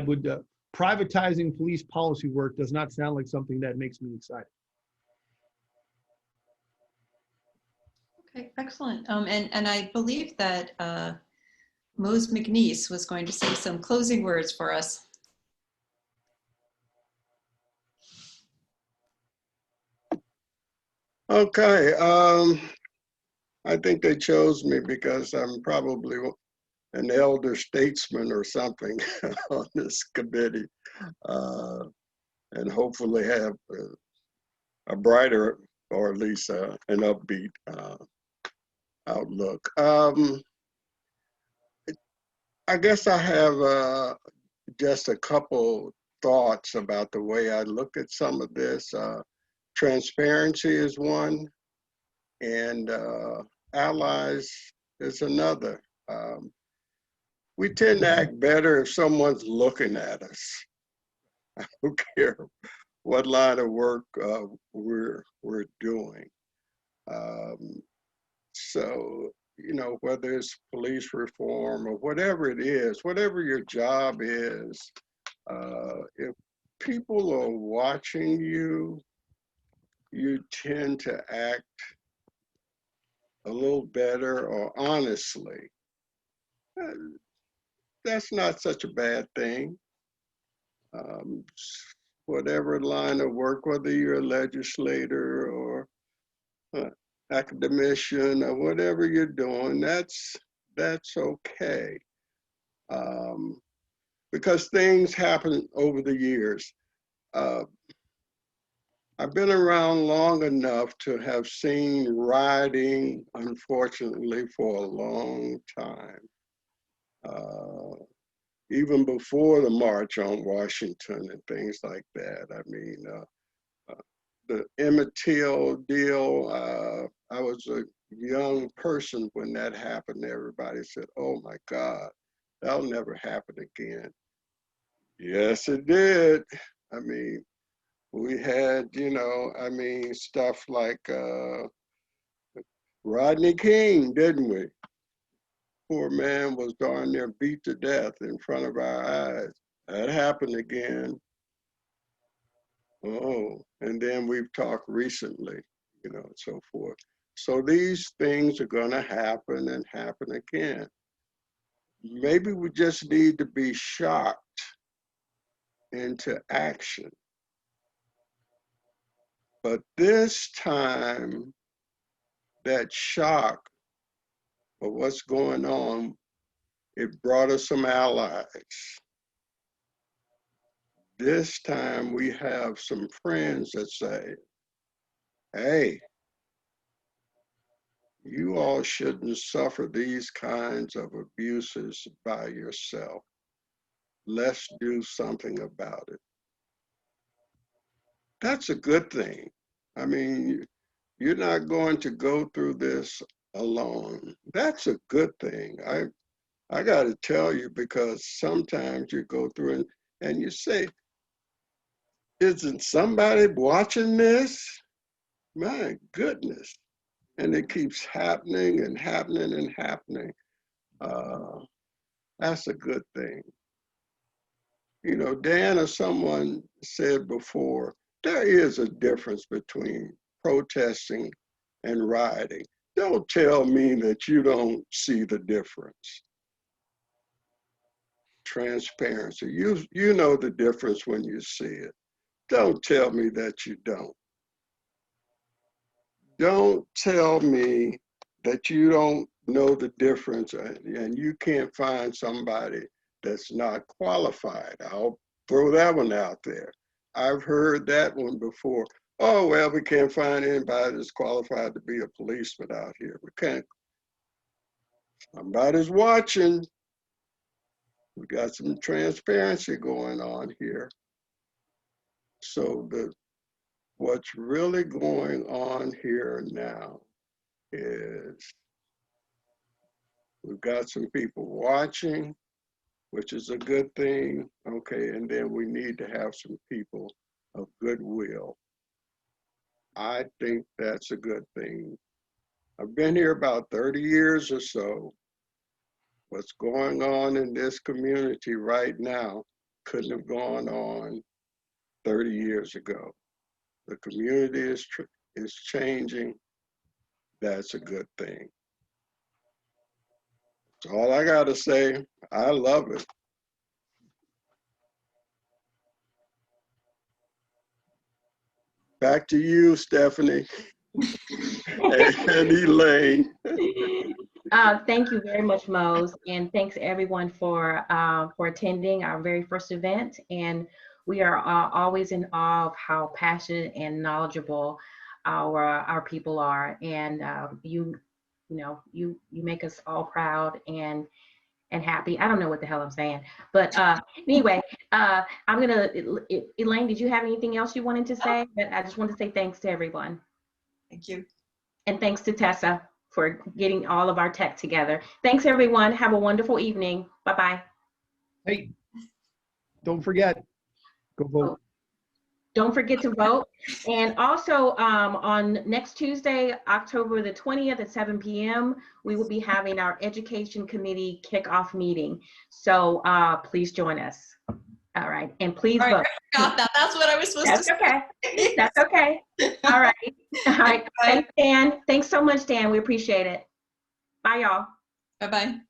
would, privatizing police policy work does not sound like something that makes me excited. Okay, excellent. And I believe that Mose McNeese was going to say some closing words for us. Okay, I think they chose me because I'm probably an elder statesman or something on this committee, and hopefully have a brighter, or at least an upbeat outlook. I guess I have just a couple thoughts about the way I look at some of this. Transparency is one, and allies is another. We tend to act better if someone's looking at us. I don't care what line of work we're doing. So, you know, whether it's police reform or whatever it is, whatever your job is, if people are watching you, you tend to act a little better or honestly. That's not such a bad thing. Whatever line of work, whether you're a legislator or academician or whatever you're doing, that's okay. Because things happen over the years. I've been around long enough to have seen rioting, unfortunately, for a long time. Even before the March on Washington and things like that. I mean, the Emmett Till deal, I was a young person when that happened. Everybody said, oh my God, that'll never happen again. Yes, it did. I mean, we had, you know, I mean, stuff like Rodney King, didn't we? Poor man was darn near beat to death in front of our eyes. That happened again. Oh, and then we've talked recently, you know, and so forth. So these things are going to happen and happen again. Maybe we just need to be shocked into action. But this time, that shock of what's going on, it brought us some allies. This time we have some friends that say, hey, you all shouldn't suffer these kinds of abuses by yourself. Let's do something about it. That's a good thing. I mean, you're not going to go through this alone. That's a good thing. I got to tell you, because sometimes you go through and you say, isn't somebody watching this? My goodness. And it keeps happening and happening and happening. That's a good thing. You know, Dan or someone said before, there is a difference between protesting and rioting. Don't tell me that you don't see the difference. Transparency, you know the difference when you see it. Don't tell me that you don't. Don't tell me that you don't know the difference and you can't find somebody that's not qualified. I'll throw that one out there. I've heard that one before. Oh, well, we can't find anybody that's qualified to be a policeman out here. We can't. Somebody's watching. We got some transparency going on here. So what's really going on here now is we've got some people watching, which is a good thing. Okay, and then we need to have some people of goodwill. I think that's a good thing. I've been here about 30 years or so. What's going on in this community right now couldn't have gone on 30 years ago. The community is changing. That's a good thing. That's all I got to say. I love it. Back to you, Stephanie. and Elaine. Thank you very much, Mose, and thanks everyone for attending our very first event. And we are always in awe of how passionate and knowledgeable our people are. And you make us all proud and happy. I don't know what the hell I'm saying, but anyway, I'm gonna. Elaine, did you have anything else you wanted to say? But I just wanted to say thanks to everyone. Thank you. And thanks to Tessa for getting all of our tech together. Thanks, everyone. Have a wonderful evening. Bye-bye. Hey, don't forget, go vote. Don't forget to vote. And also on next Tuesday, October the 20th at 7 p.m., we will be having our Education Committee kickoff meeting. So please join us. All right. And please vote. I got that. That's what I was supposed to say. Okay. That's okay. All right. All right. Thanks, Dan. Thanks so much, Dan. We appreciate it. Bye, y'all. Bye-bye.